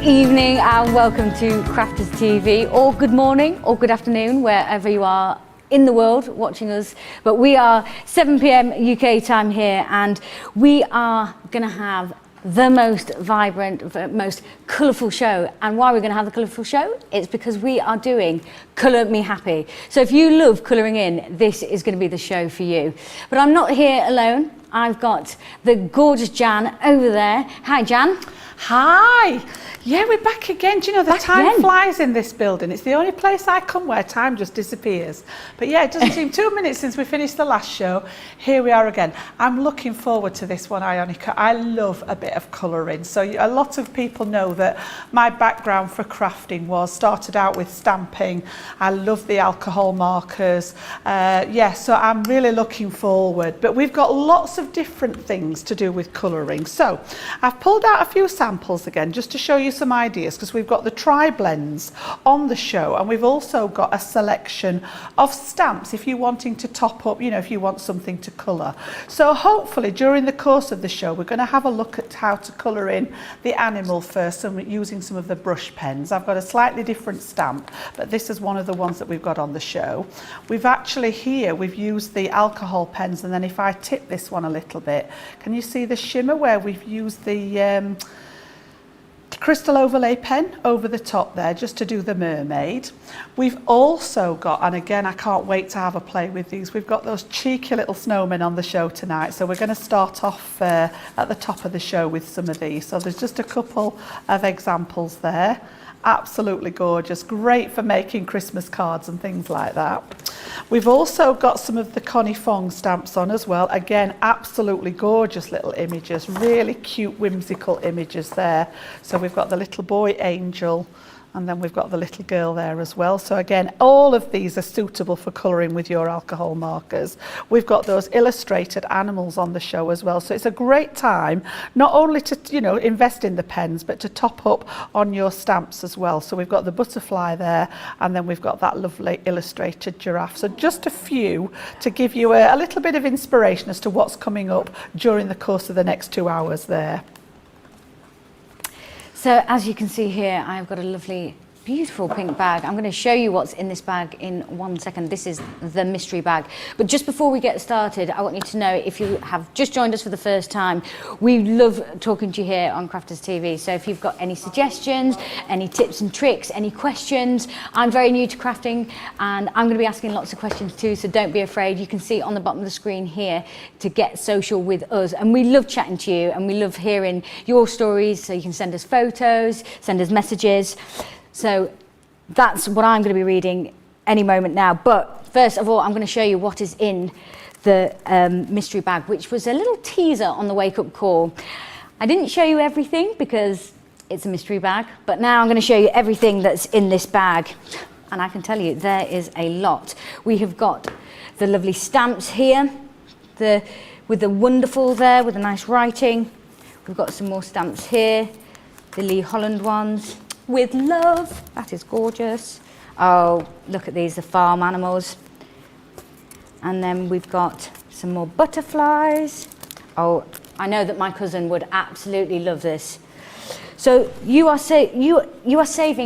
evening and welcome to Crafters TV, or good morning or good afternoon wherever you are in the world watching us. But we are 7 p.m. UK time here, and we are going to have the most vibrant, most colourful show. And why we're going to have the colourful show? It's because we are doing Colour Me Happy. So if you love colouring in, this is going to be the show for you. But I'm not here alone. I've got the gorgeous Jan over there. Hi, Jan. Hi. Yeah, we're back again. Do you know, the time flies in this building. It's the only place I come where time just disappears. But yeah, it doesn't seem 2 minutes since we finished the last show. Here we are again. I'm looking forward to this one, Ionica. I love a bit of colouring. So a lot of people know that my background for crafting started out with stamping. I love the alcohol markers. Yeah, so I'm really looking forward. But we've got lots of different things to do with colouring. So I've pulled out a few samples again just to show you some ideas, because we've got the TriBlends on the show, and we've also got a selection of stamps if you're wanting to top up, you know, if you want something to colour. So hopefully during the course of the show we're going to have a look at how to colour in the animal first, using some of the brush pens. I've got a slightly different stamp, but this is one of the ones that we've got on the show. We've actually we've used the alcohol pens, and then if I tip this one a little bit, can you see the shimmer where we've used the crystal overlay pen over the top there just to do the mermaid. We've also got, and again I can't wait to have a play with these, we've got those cheeky little snowmen on the show tonight, so we're going to start off at the top of the show with some of these. So there's just a couple of examples there. Absolutely gorgeous, great for making Christmas cards and things like that. We've also got some of the Connie Fong stamps on as well. Again, absolutely gorgeous little images, really cute whimsical images there. So we've got the little boy angel, and then we've got the little girl there as well. So again, all of these are suitable for colouring with your alcohol markers. We've got those illustrated animals on the show as well. So it's a great time, not only to, you know, invest in the pens, but to top up on your stamps as well. So we've got the butterfly there, and then we've got that lovely illustrated giraffe. So just a few to give you a little bit of inspiration as to what's coming up during the course of the next 2 hours there. So as you can see here, I've got a lovely, beautiful pink bag. I'm going to show you what's in this bag in 1 second. This is the mystery bag. But just before we get started, I want you to know, if you have just joined us for the first time, we love talking to you here on Crafters TV. So if you've got any suggestions, any tips and tricks, any questions, I'm very new to crafting and I'm going to be asking lots of questions too, so don't be afraid. You can see on the bottom of the screen here to get social with us, and we love chatting to you and we love hearing your stories. So you can send us photos, send us messages. So that's what I'm going to be reading any moment now. But first of all, I'm going to show you what is in the mystery bag, which was a little teaser on the wake up call. I didn't show you everything because it's a mystery bag, but now I'm going to show you everything that's in this bag. And I can tell you there is a lot. We have got the lovely stamps here, with the wonderful there, with the nice writing. We've got some more stamps here, the Lee Holland ones. With love, that is gorgeous. Oh, look at these, the farm animals. And then we've got some more butterflies. Oh, I know that my cousin would absolutely love this. So you are saving,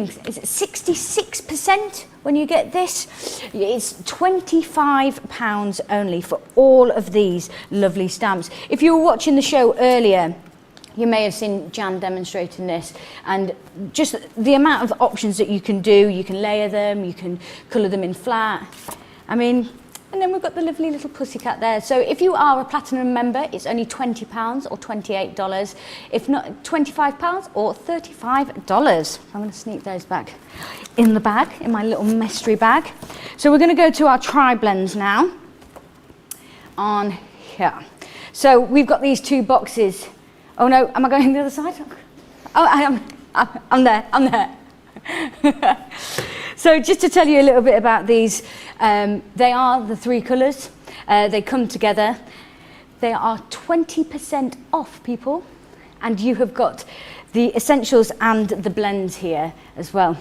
is it 66% when you get this? It's £25 only for all of these lovely stamps. If you were watching the show earlier, you may have seen Jan demonstrating this, and just the amount of options that you can do. You can layer them, you can colour them in flat. I mean, and then we've got the lovely little pussycat there. So if you are a platinum member, it's only £20 or $28. If not, £25 or $35. I'm going to sneak those back in the bag, in my little mystery bag. So we're going to go to our TriBlends now on here. So we've got these two boxes. Oh no, am I going the other side? Oh, I'm there. So just to tell you a little bit about these, they are the three colours. They come together. They are 20% off, people. And you have got the essentials and the blends here as well.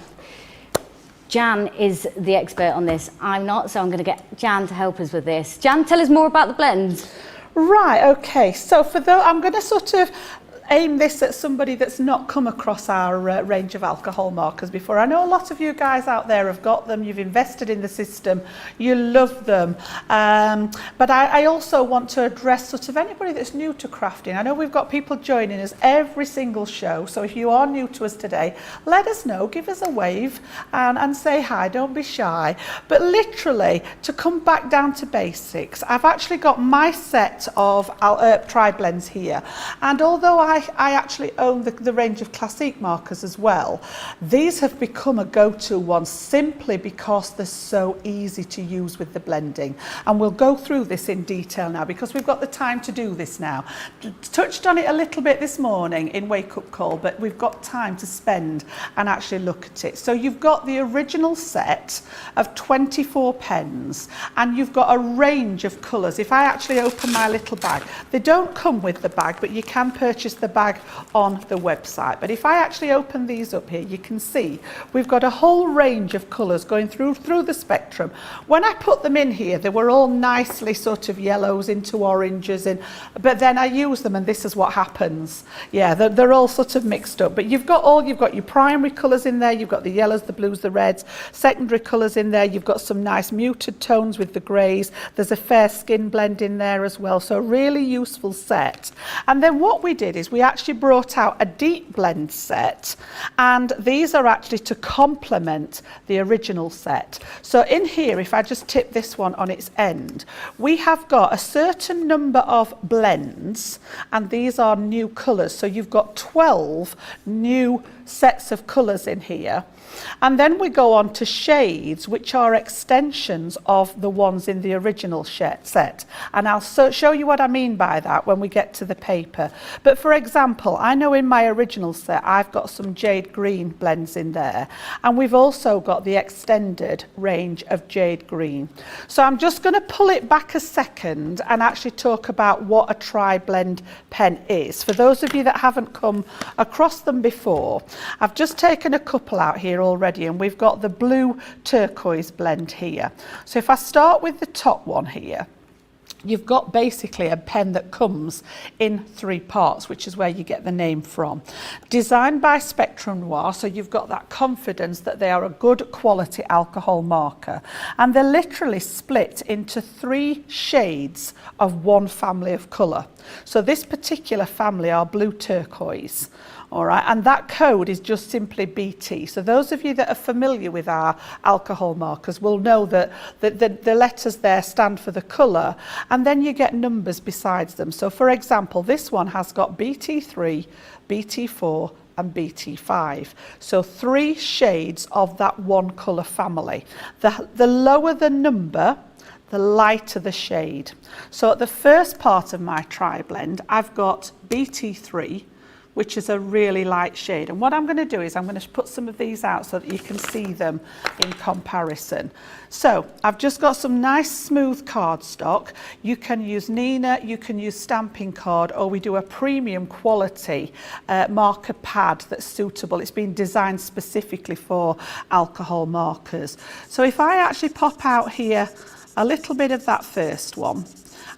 Jan is the expert on this. I'm not, so I'm going to get Jan to help us with this. Jan, tell us more about the blends. Right, okay, so for those, I'm going to sort of aim this at somebody that's not come across our range of alcohol markers before. I know a lot of you guys out there have got them, you've invested in the system, you love them, but I also want to address sort of anybody that's new to crafting. I know we've got people joining us every single show, so if you are new to us today, let us know, give us a wave and say hi, don't be shy. But literally, to come back down to basics, I've actually got my set of TriBlends here, and although I actually own the range of classique markers as well, these have become a go-to one simply because they're so easy to use with the blending, and we'll go through this in detail now because we've got the time to do this now. Touched on it a little bit this morning in Wake Up Call, but we've got time to spend and actually look at it. So you've got the original set of 24 pens, and you've got a range of colours. If I actually open my little bag, they don't come with the bag, but you can purchase the bag on the website. But if I actually open these up here, you can see we've got a whole range of colours going through the spectrum. When I put them in here, they were all nicely sort of yellows into oranges, but then I use them and this is what happens. Yeah, they're all sort of mixed up, but you've got your primary colours in there, you've got the yellows, the blues, the reds, secondary colours in there, you've got some nice muted tones with the greys, there's a fair skin blend in there as well, so a really useful set. And then what we did is we actually brought out a deep blend set, and these are actually to complement the original set. So in here, if I just tip this one on its end, we have got a certain number of blends, and these are new colours, so you've got 12 new sets of colours in here. And then we go on to shades, which are extensions of the ones in the original set. And I'll show you what I mean by that when we get to the paper. But for example, I know in my original set, I've got some jade green blends in there. And we've also got the extended range of jade green. So I'm just going to pull it back a second and actually talk about what a TriBlend pen is. For those of you that haven't come across them before, I've just taken a couple out here already, and we've got the blue turquoise blend here. So if I start with the top one here, you've got basically a pen that comes in 3 parts, which is where you get the name from. Designed by Spectrum Noir, so you've got that confidence that they are a good quality alcohol marker. And they're literally split into 3 shades of one family of colour. So this particular family are blue turquoise. All right, and that code is just simply BT. So those of you that are familiar with our alcohol markers will know that the letters there stand for the colour, and then you get numbers besides them. So for example, this one has got BT3, BT4, and BT5. So 3 shades of that one colour family. The lower the number, the lighter the shade. So at the first part of my TriBlend, I've got BT3, which is a really light shade. And what I'm going to do is I'm going to put some of these out so that you can see them in comparison. So I've just got some nice smooth cardstock. You can use Nina, you can use stamping card, or we do a premium quality marker pad that's suitable. It's been designed specifically for alcohol markers. So if I actually pop out here a little bit of that first one,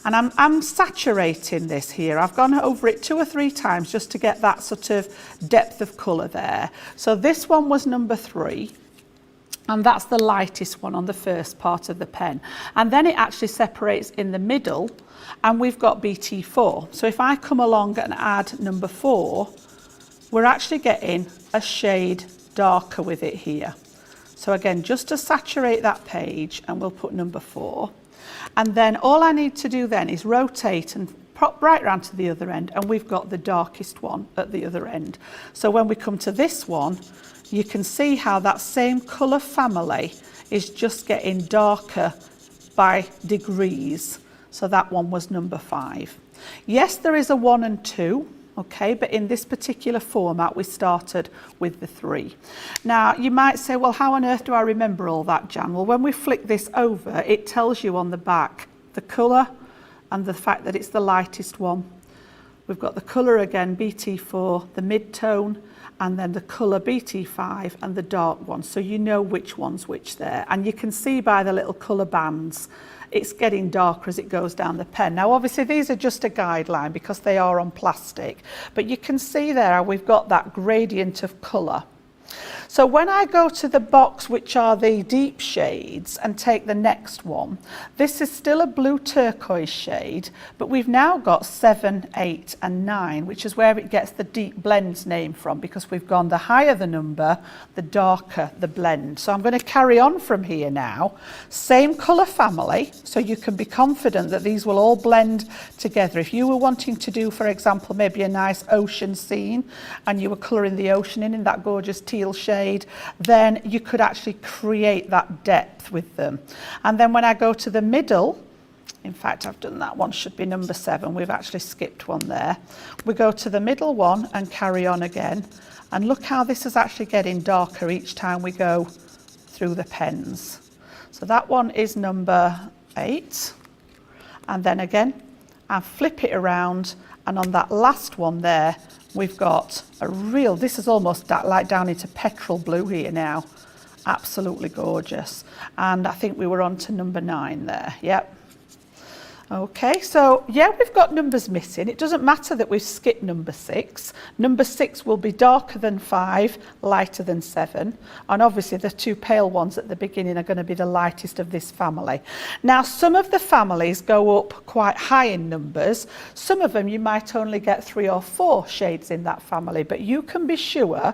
and I'm saturating this here. I've gone over it 2 or 3 times just to get that sort of depth of colour there. So this one was number 3, and that's the lightest one on the first part of the pen. And then it actually separates in the middle, and we've got BT4. So if I come along and add number 4, we're actually getting a shade darker with it here. So again, just to saturate that page, and we'll put number 4. And then all I need to do then is rotate and pop right round to the other end, and we've got the darkest one at the other end. So when we come to this one, you can see how that same colour family is just getting darker by degrees. So that one was number 5. Yes, there is a 1 and 2. Okay, but in this particular format, we started with the 3. Now, you might say, well, how on earth do I remember all that, Jan? Well, when we flick this over, it tells you on the back the colour and the fact that it's the lightest one. We've got the colour again, BT4, the mid-tone, and then the colour BT5 and the dark one, so you know which one's which there. And you can see by the little colour bands, it's getting darker as it goes down the pen. Now obviously these are just a guideline because they are on plastic, but you can see there how we've got that gradient of colour. So when I go to the box, which are the deep shades, and take the next one, this is still a blue turquoise shade, but we've now got 7, 8 and 9, which is where it gets the deep blends name from, because we've gone the higher the number, the darker the blend. So I'm going to carry on from here now. Same colour family, so you can be confident that these will all blend together. If you were wanting to do, for example, maybe a nice ocean scene, and you were colouring the ocean in that gorgeous teal shade, then you could actually create that depth with them. And then when I go to the middle, in fact I've done that one, should be number 7, we've actually skipped one there. We go to the middle one and carry on again, and look how this is actually getting darker each time we go through the pens. So that one is number 8, and then again I flip it around, and on that last one there we've got a real, this is almost like down into petrol blue here now. Absolutely gorgeous. And I think we were on to number 9 there. Yep. Okay, so yeah, we've got numbers missing. It doesn't matter that we've skipped number 6. Number 6 will be darker than 5, lighter than 7. And obviously the 2 pale ones at the beginning are going to be the lightest of this family. Now, some of the families go up quite high in numbers. Some of them you might only get 3 or 4 shades in that family, but you can be sure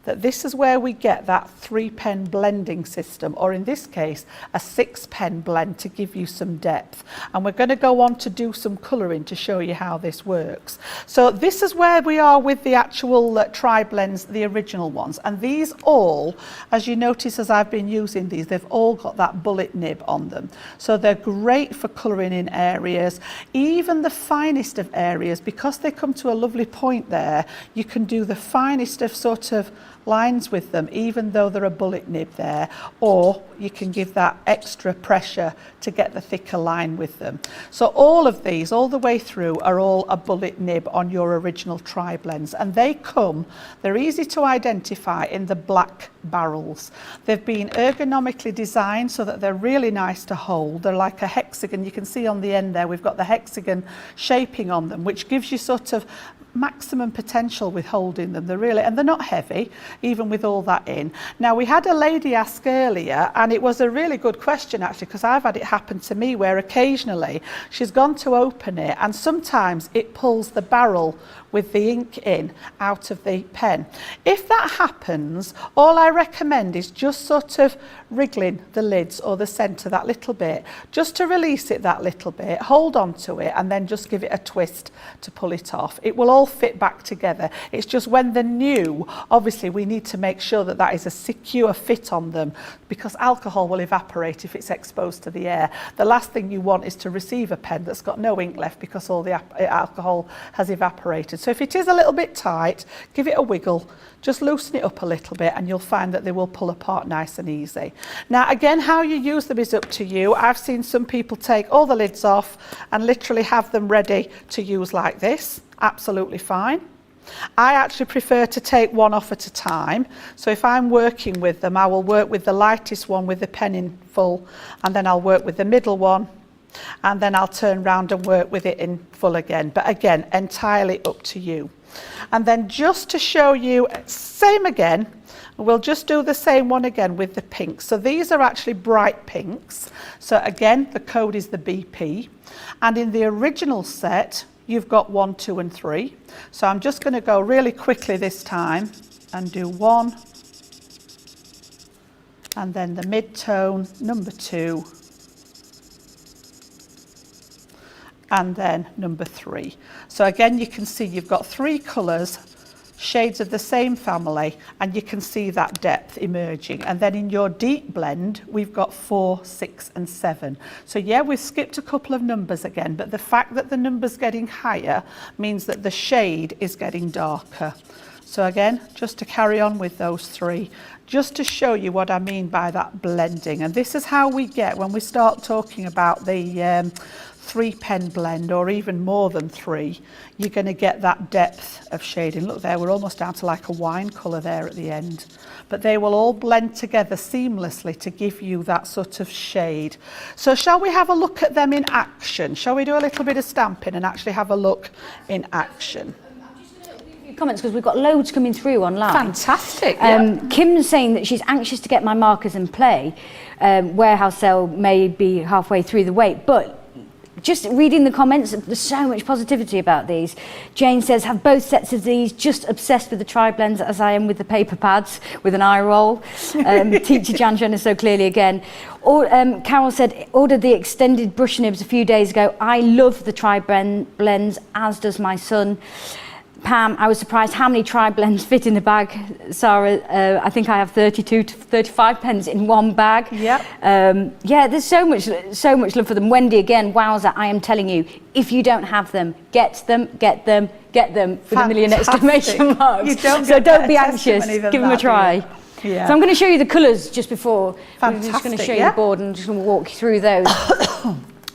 that this is where we get that 3-pen blending system, or in this case, a 6-pen blend to give you some depth. And we're going to go on to do some colouring to show you how this works. So this is where we are with the actual TriBlends, the original ones. And these all, as you notice as I've been using these, they've all got that bullet nib on them. So they're great for colouring in areas, even the finest of areas, because they come to a lovely point there, you can do the finest of sort of lines with them, even though they're a bullet nib there, or you can give that extra pressure to get the thicker line with them. So all of these, all the way through, are all a bullet nib on your original TriBlends, and they come, they're easy to identify in the black barrels. They've been ergonomically designed so that they're really nice to hold. They're like a hexagon. You can see on the end there, we've got the hexagon shaping on them, which gives you sort of maximum potential with holding them. They're really, and they're not heavy, even with all that in. Now, we had a lady ask earlier, and it was a really good question actually, because I've had it happen to me where occasionally she's gone to open it and sometimes it pulls the barrel with the ink in out of the pen. If that happens, all I recommend is just sort of wriggling the lids or the centre that little bit, just to release it that little bit, hold on to it, and then just give it a twist to pull it off. It will all fit back together. It's just when they're new, obviously we need to make sure that that is a secure fit on them, because alcohol will evaporate if it's exposed to the air. The last thing you want is to receive a pen that's got no ink left because all the alcohol has evaporated. So if it is a little bit tight, give it a wiggle, just loosen it up a little bit, and you'll find that they will pull apart nice and easy. Now again, how you use them is up to you. I've seen some people take all the lids off and literally have them ready to use like this. Absolutely fine. I actually prefer to take one off at a time. So if I'm working with them, I will work with the lightest one with the pen in full, and then I'll work with the middle one, and then I'll turn round and work with it in full again. But again, entirely up to you. And then just to show you, same again, we'll just do the same one again with the pinks. So these are actually bright pinks. So again, the code is the BP. And in the original set, you've got 1, 2 and 3. So I'm just going to go really quickly this time and do 1, and then the mid-tone, number 2, and then number 3. So again, you can see you've got 3 colours, shades of the same family, and you can see that depth emerging. And then in your deep blend, we've got 4, 6 and 7. So yeah, we've skipped a couple of numbers again, but the fact that the number's getting higher means that the shade is getting darker. So again, just to carry on with those 3, just to show you what I mean by that blending. And this is how we get, when we start talking about the 3-pen blend, or even more than 3, you're going to get that depth of shading. Look there, we're almost down to like a wine colour there at the end. But they will all blend together seamlessly to give you that sort of shade. So shall we have a look at them in action? Shall we do a little bit of stamping and actually have a look in action? Comments, because we've got loads coming through online. Fantastic. Kim's saying that she's anxious to get my markers and play. Warehouse sale may be halfway through the wait, but just reading the comments, there's so much positivity about these. Jane says, have both sets of these, just obsessed with the TriBlends as I am with the paper pads, with an eye roll. Teacher Jan showing us so clearly again. Carol said, ordered the extended brush nibs a few days ago. I love the TriBlends, as does my son. Pam, I was surprised how many TriBlends fit in the bag. Sarah, I think I have 32 to 35 pens in one bag. Yep. Yeah, there's so much love for them. Wendy, again, wowza, I am telling you, if you don't have them, get them with a million exclamation marks. So don't be anxious, give them a try. Yeah. So I'm going to show you the colours just before. Fantastic, I'm just going to show you the board and just going to walk you through those.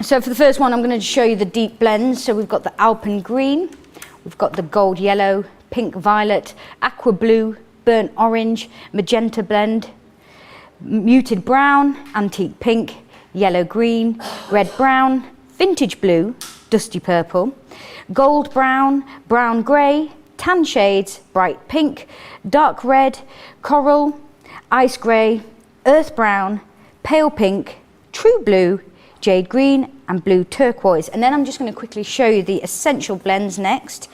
So for the first one, I'm going to show you the deep blends. So we've got the Alpen Green. We've got the gold yellow, pink violet, aqua blue, burnt orange, magenta blend, muted brown, antique pink, yellow green, red brown, vintage blue, dusty purple, gold brown, brown grey, tan shades, bright pink, dark red, coral, ice grey, earth brown, pale pink, true blue, jade green and blue turquoise. And then I'm just going to quickly show you the essential blends next.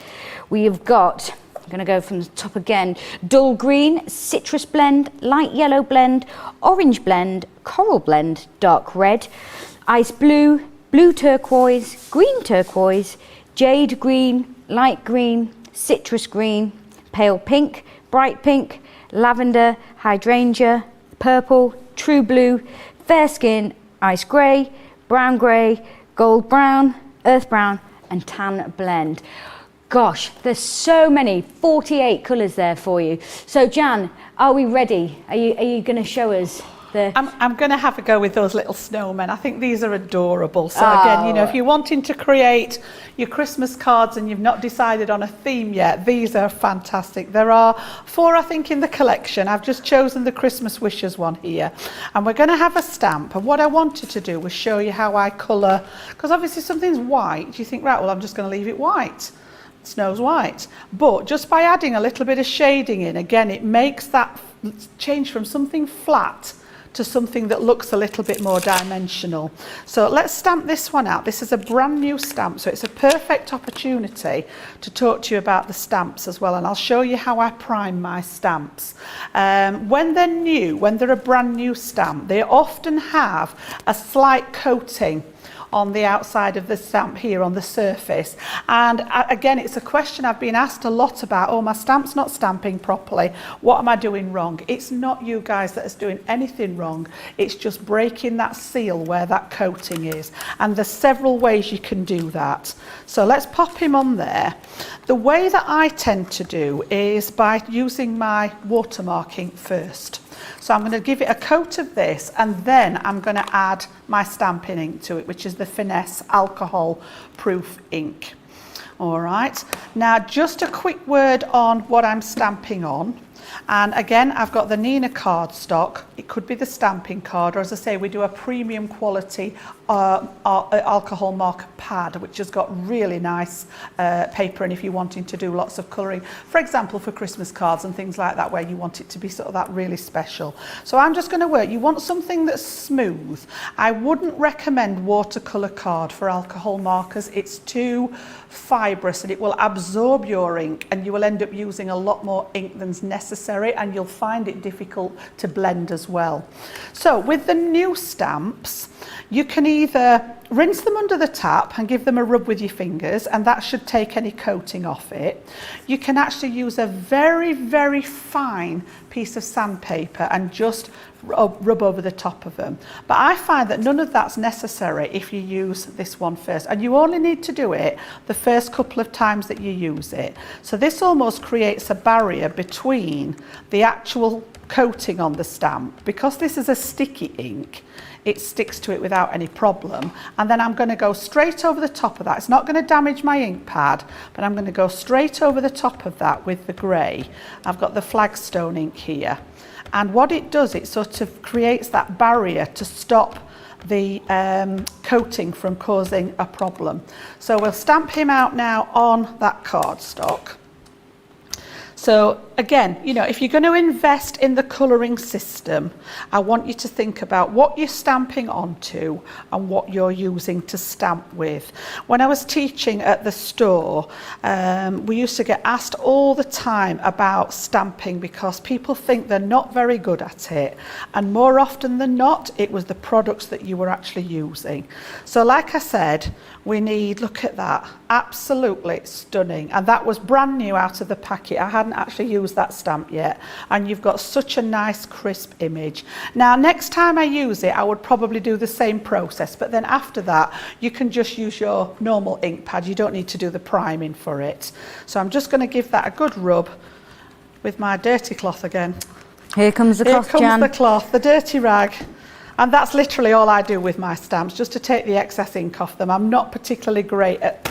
We have got, I'm going to go from the top again, dull green, citrus blend, light yellow blend, orange blend, coral blend, dark red, ice blue, blue turquoise, green turquoise, jade green, light green, citrus green, pale pink, bright pink, lavender, hydrangea, purple, true blue, fair skin, ice grey, brown grey, gold brown, earth brown and tan blend. Gosh, there's so many, 48 colours there for you. So Jan, are we ready? Are you going to show us the... I'm going to have a go with those little snowmen. I think these are adorable. So again, you know, if you're wanting to create your Christmas cards and you've not decided on a theme yet, these are fantastic. There are 4, I think, in the collection. I've just chosen the Christmas Wishes one here. And we're going to have a stamp. And what I wanted to do was show you how I colour, because obviously something's white. You think, right, well, I'm just going to leave it white. Snow's white. But just by adding a little bit of shading in, again, it makes that change from something flat to something that looks a little bit more dimensional. So let's stamp this one out. This is a brand new stamp, so it's a perfect opportunity to talk to you about the stamps as well, and I'll show you how I prime my stamps. When they're new, when they're a brand new stamp, they often have a slight coating on the outside of the stamp here on the surface. And again, it's a question I've been asked a lot about, oh, my stamp's not stamping properly, what am I doing wrong? It's not you guys that is doing anything wrong, it's just breaking that seal where that coating is. And there's several ways you can do that. So let's pop him on there. The way that I tend to do is by using my watermarking first. So I'm going to give it a coat of this, and then I'm going to add my stamping ink to it, which is the Finesse alcohol proof ink. All right, now just a quick word on what I'm stamping on. And again, I've got the Nina cardstock. It could be the stamping card, or as I say, we do a premium quality alcohol marker pad, which has got really nice paper. And if you're wanting to do lots of colouring, for example, for Christmas cards and things like that, where you want it to be sort of that really special. So I'm just going to work. You want something that's smooth. I wouldn't recommend watercolour card for alcohol markers. It's too fibrous and it will absorb your ink, and you will end up using a lot more ink than's necessary, and you'll find it difficult to blend as well. So with the new stamps, you can either rinse them under the tap and give them a rub with your fingers, and that should take any coating off it. You can actually use a very, very fine piece of sandpaper and just rub over the top of them. But I find that none of that's necessary if you use this one first, and you only need to do it the first couple of times that you use it. So this almost creates a barrier between the actual coating on the stamp. Because this is a sticky ink, it sticks to it without any problem. And then I'm going to go straight over the top of that. It's not going to damage my ink pad, but I'm going to go straight over the top of that with the grey. I've got the Flagstone ink here. And what it does, it sort of creates that barrier to stop the coating from causing a problem. So we'll stamp him out now on that cardstock. So again, you know, if you're going to invest in the colouring system, I want you to think about what you're stamping onto and what you're using to stamp with. When I was teaching at the store, we used to get asked all the time about stamping because people think they're not very good at it. And more often than not, it was the products that you were actually using. So like I said, we need, look at that, absolutely stunning. And that was brand new out of the packet. I hadn't actually used that stamp yet. And you've got such a nice crisp image. Now, next time I use it, I would probably do the same process. But then after that, you can just use your normal ink pad. You don't need to do the priming for it. So I'm just going to give that a good rub with my dirty cloth again. Here comes the cloth, Jan. Here comes the cloth, the dirty rag. And that's literally all I do with my stamps, just to take the excess ink off them. I'm not particularly great at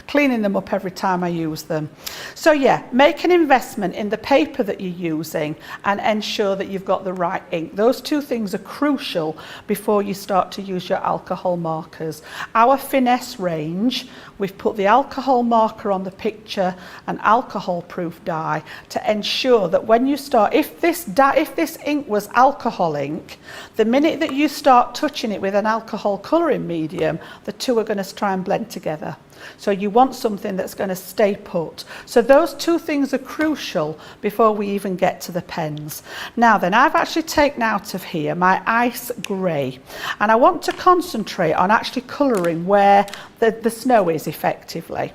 cleaning them up every time I use them. So yeah, make an investment in the paper that you're using and ensure that you've got the right ink. Those two things are crucial before you start to use your alcohol markers. Our Finesse range, we've put the alcohol marker on the picture, an alcohol proof dye, to ensure that when you start, if this ink was alcohol ink, the minute that you start touching it with an alcohol colouring medium, the two are going to try and blend together. So you want something that's going to stay put. So those two things are crucial before we even get to the pens. Now then, I've actually taken out of here my ice grey, and I want to concentrate on actually colouring where the snow is effectively.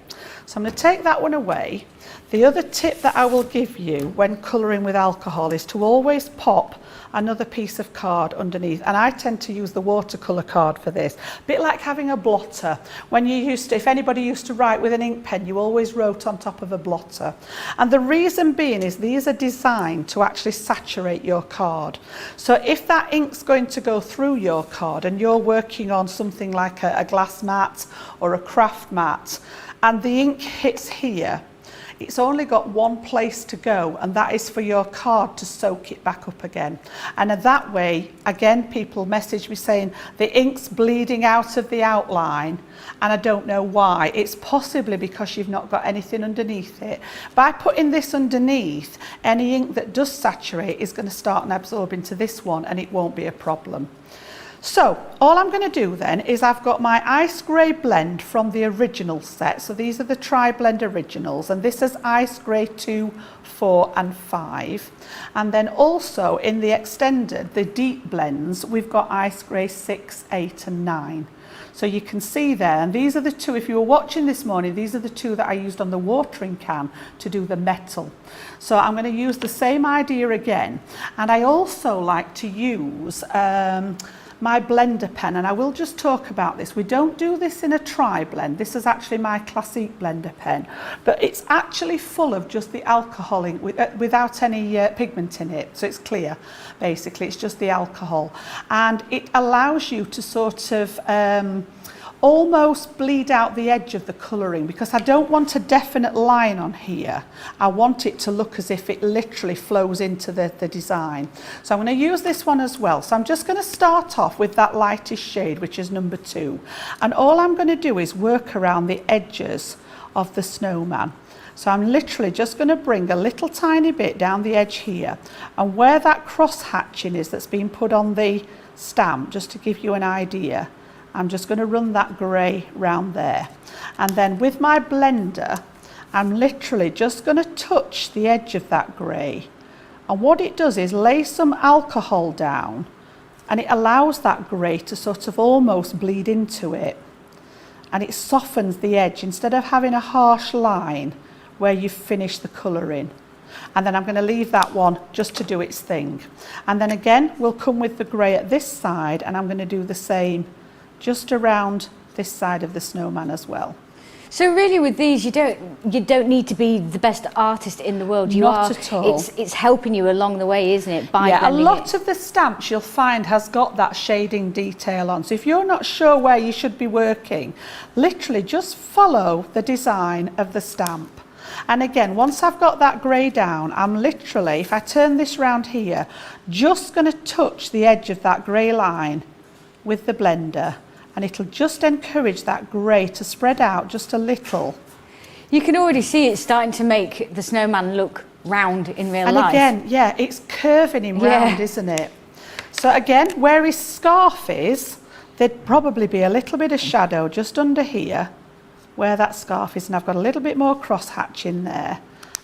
So I'm going to take that one away. The other tip that I will give you when colouring with alcohol is to always pop another piece of card underneath, and I tend to use the watercolour card for this. A bit like having a blotter. When you used to, if anybody used to write with an ink pen, you always wrote on top of a blotter. And the reason being is these are designed to actually saturate your card. So if that ink's going to go through your card and you're working on something like a glass mat or a craft mat, and the ink hits here, it's only got one place to go, and that is for your card to soak it back up again. And that way, again, people message me saying the ink's bleeding out of the outline and I don't know why. It's possibly because you've not got anything underneath it. By putting this underneath, any ink that does saturate is going to start and absorb into this one, and it won't be a problem. So all I'm going to do then is I've got my ice grey blend from the original set. So these are the TriBlend originals, and this is ice grey 2, 4 and 5. And then also in the extended, the deep blends, we've got ice grey 6, 8 and 9. So you can see there, and these are the two, if you were watching this morning, these are the two that I used on the watering can to do the metal. So I'm going to use the same idea again. And I also like to use my blender pen, and I will just talk about this. We don't do this in a TriBlend. This is actually my classic blender pen, but it's actually full of just the alcohol ink without any pigment in it. So it's clear, basically. It's just the alcohol. And it allows you to sort of almost bleed out the edge of the colouring, because I don't want a definite line on here. I want it to look as if it literally flows into the design. So I'm going to use this one as well. So I'm just going to start off with that lightest shade, which is number 2. And all I'm going to do is work around the edges of the snowman. So I'm literally just going to bring a little tiny bit down the edge here. And where that cross hatching is that's been put on the stamp, just to give you an idea, I'm just going to run that grey round there. And then with my blender, I'm literally just going to touch the edge of that grey. And what it does is lay some alcohol down, and it allows that grey to sort of almost bleed into it. And it softens the edge instead of having a harsh line where you've finished the colouring. And then I'm going to leave that one just to do its thing. And then again, we'll come with the grey at this side, and I'm going to do the same just around this side of the snowman as well. So really with these, you don't need to be the best artist in the world. Not at all. It's helping you along the way, isn't it? By yeah, a blending lot it. of the stamps you'll find has got that shading detail on. So if you're not sure where you should be working, literally just follow the design of the stamp. And again, once I've got that grey down, I'm literally, if I turn this round here, just going to touch the edge of that grey line with the blender, and it'll just encourage that grey to spread out just a little. You can already see it starting to make the snowman look round in real life. And again, yeah, it's curving him round, isn't it? So again, where his scarf is, there'd probably be a little bit of shadow just under here, where that scarf is, and I've got a little bit more crosshatch in there.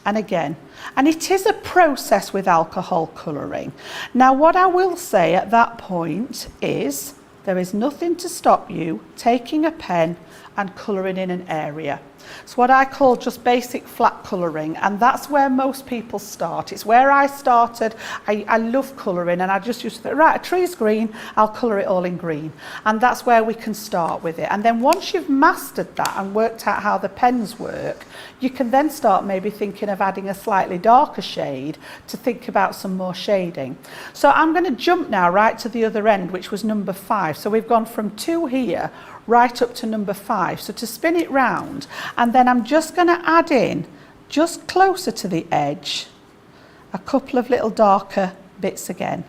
And again, and it is a process with alcohol colouring. Now, what I will say at that point is, there is nothing to stop you taking a pen and colouring in an area. It's what I call just basic flat colouring, and that's where most people start. It's where I started. I love colouring, and I just used to think, right, a tree's green, I'll colour it all in green. And that's where we can start with it. And then once you've mastered that and worked out how the pens work, you can then start maybe thinking of adding a slightly darker shade to think about some more shading. So I'm going to jump now right to the other end, which was number 5. So we've gone from 2 here right up to number 5. So to spin it round, and then I'm just going to add in, just closer to the edge, a couple of little darker bits again.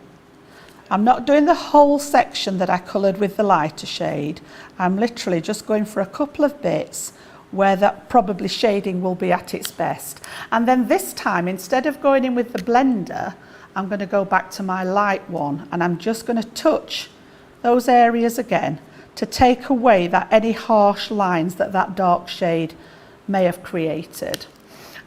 I'm not doing the whole section that I coloured with the lighter shade. I'm literally just going for a couple of bits where that probably shading will be at its best. And then this time, instead of going in with the blender, I'm going to go back to my light one, and I'm just going to touch those areas again to take away that any harsh lines that that dark shade may have created.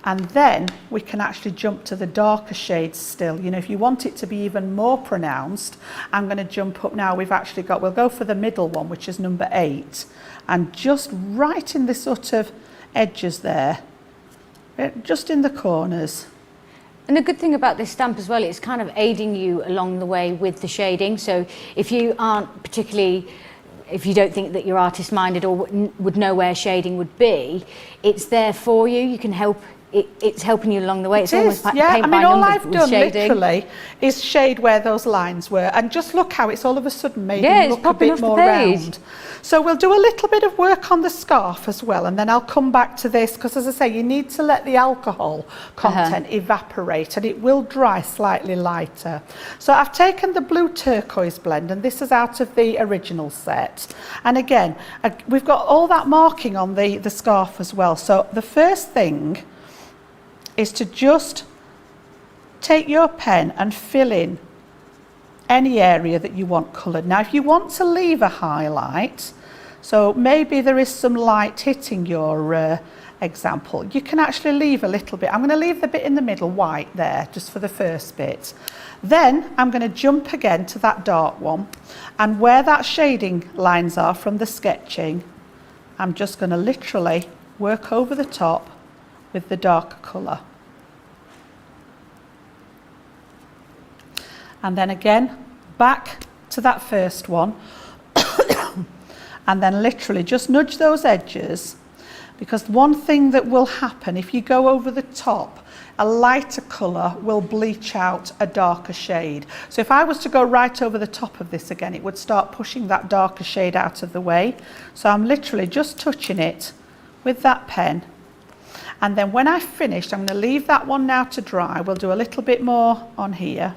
And then we can actually jump to the darker shades still. You know, if you want it to be even more pronounced, I'm going to jump up now. We'll go for the middle one, which is number 8, and just right in the sort of edges there, just in the corners. And the good thing about this stamp as well, it's kind of aiding you along the way with the shading. So if you aren't particularly, if you don't think that you're artist minded or would know where shading would be, it's there for you. You can help. It's helping you along the way. It's almost like paint by numbers all I've done shading. literally is shade where those lines were, and just look how it's all of a sudden made it look a bit more round. So we'll do a little bit of work on the scarf as well, and then I'll come back to this, because as I say, you need to let the alcohol content evaporate, and it will dry slightly lighter. So I've taken the blue turquoise blend, and this is out of the original set. And again, we've got all that marking on the scarf as well. So the first thing is to just take your pen and fill in any area that you want coloured. Now, if you want to leave a highlight, so maybe there is some light hitting your example, you can actually leave a little bit. I'm going to leave the bit in the middle white there, just for the first bit. Then I'm going to jump again to that dark one, and where that shading lines are from the sketching, I'm just going to literally work over the top with the darker colour. And then again, back to that first one, and then literally just nudge those edges, because one thing that will happen if you go over the top, a lighter colour will bleach out a darker shade. So if I was to go right over the top of this again, it would start pushing that darker shade out of the way. So I'm literally just touching it with that pen. And then when I've finished, I'm going to leave that one now to dry. We'll do a little bit more on here.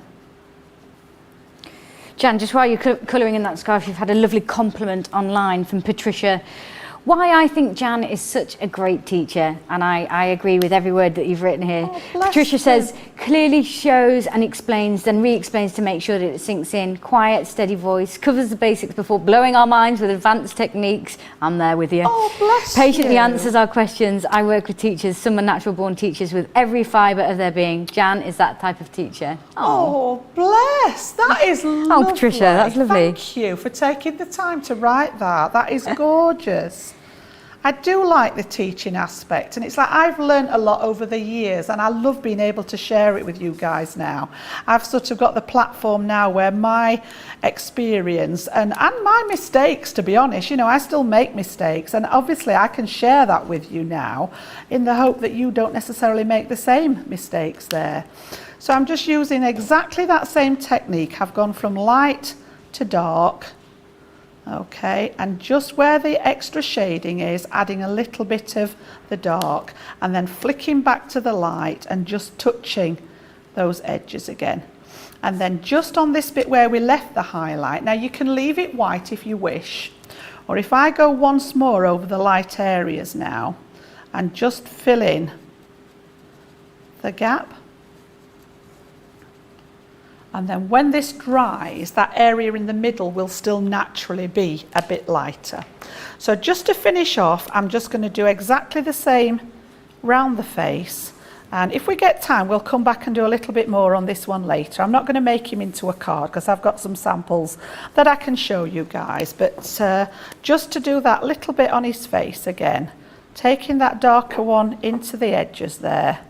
Jan, just while you're colouring in that scarf, you've had a lovely compliment online from Patricia. Why I think Jan is such a great teacher, and I agree with every word that you've written here. Oh, Patricia says, clearly shows and explains, then re-explains to make sure that it sinks in. Quiet, steady voice, covers the basics before blowing our minds with advanced techniques. I'm there with you. Oh, bless Patiently you. answers our questions. I work with teachers, some are natural born teachers with every fibre of their being. Jan is that type of teacher. Oh, bless. That is lovely. Oh, Patricia, that's lovely. Thank you for taking the time to write that. That is gorgeous. I do like the teaching aspect, and it's like I've learned a lot over the years, and I love being able to share it with you guys now. I've sort of got the platform now where my experience and my mistakes, to be honest, you know, I still make mistakes, and obviously I can share that with you now in the hope that you don't necessarily make the same mistakes there. So I'm just using exactly that same technique. I've gone from light to dark. Okay, and just where the extra shading is, adding a little bit of the dark, and then flicking back to the light and just touching those edges again. And then just on this bit where we left the highlight, now you can leave it white if you wish, or if I go once more over the light areas now and just fill in the gap. And then when this dries, that area in the middle will still naturally be a bit lighter. So just to finish off, I'm just going to do exactly the same round the face. And if we get time, we'll come back and do a little bit more on this one later. I'm not going to make him into a card because I've got some samples that I can show you guys. But just to do that little bit on his face again, taking that darker one into the edges there.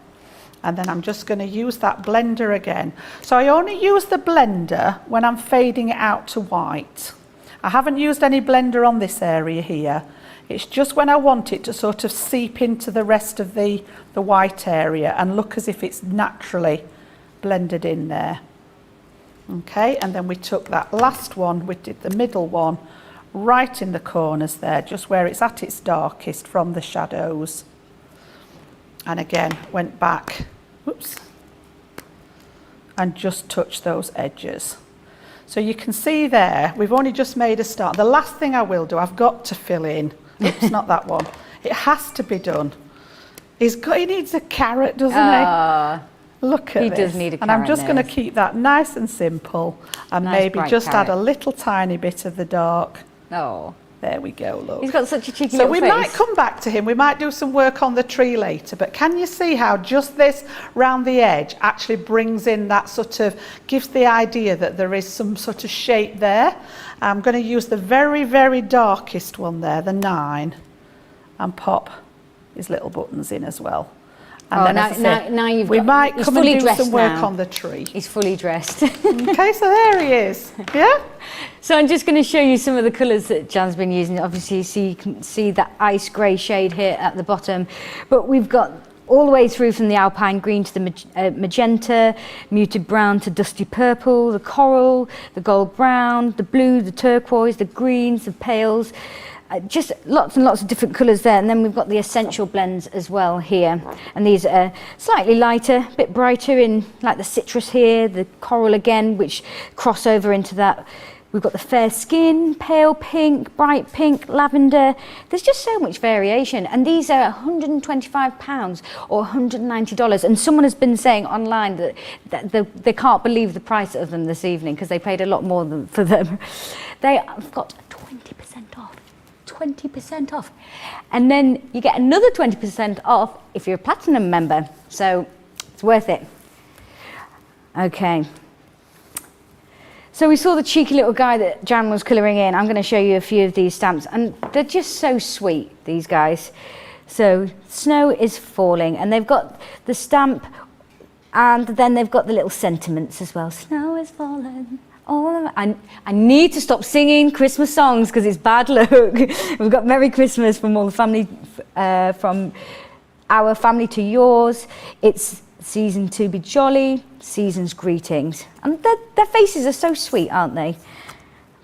And then I'm just going to use that blender again. So I only use the blender when I'm fading it out to white. I haven't used any blender on this area here. It's just when I want it to sort of seep into the rest of the white area and look as if it's naturally blended in there. Okay, and then we took that last one, we did the middle one, right in the corners there, just where it's at its darkest from the shadows. And again, went back, whoops, and just touched those edges. So you can see there, we've only just made a start. The last thing I will do, I've got to fill in, oops, not that one. It has to be done. He needs a carrot, doesn't he? Look at this. He does need a carrot. And I'm just going to keep that nice and simple, and nice maybe just carrot. add a little tiny bit of the dark. Oh. There we go, look. He's got such a cheeky So little we face. might come back to him. We might do some work on the tree later, but can you see how just this round the edge actually brings in that sort of, gives the idea that there is some sort of shape there. I'm going to use the very, very darkest one there, the 9, and pop his little buttons in as well. And then, as I say, now you've we got, might he's come fully and do dressed some work now. on the tree. He's fully dressed. Okay, so there he is. Yeah? So I'm just going to show you some of the colours that Jan's been using. Obviously, so you can see that ice grey shade here at the bottom. But we've got all the way through from the alpine green to the magenta, muted brown to dusty purple, the coral, the gold brown, the blue, the turquoise, the greens, the pales. Just lots and lots of different colours there, and then we've got the essential blends as well here, and these are slightly lighter, a bit brighter in like the citrus here, the coral again, which cross over into that. We've got the fair skin, pale pink, bright pink, lavender. There's just so much variation, and these are £125 or $190, and someone has been saying online that they can't believe the price of them this evening because they paid a lot more for them. They've got 20% off. 20% off, and then you get another 20% off if you're a platinum member, so it's worth it. Okay, so we saw the cheeky little guy that Jan was colouring in. I'm going to show you a few of these stamps, and they're just so sweet, these guys. So snow is falling, and they've got the stamp, and then they've got the little sentiments as well. Snow is falling. I need to stop singing Christmas songs because it's bad luck. We've got Merry Christmas from all the family, from our family to yours. It's season to be jolly, season's greetings. And their faces are so sweet, aren't they?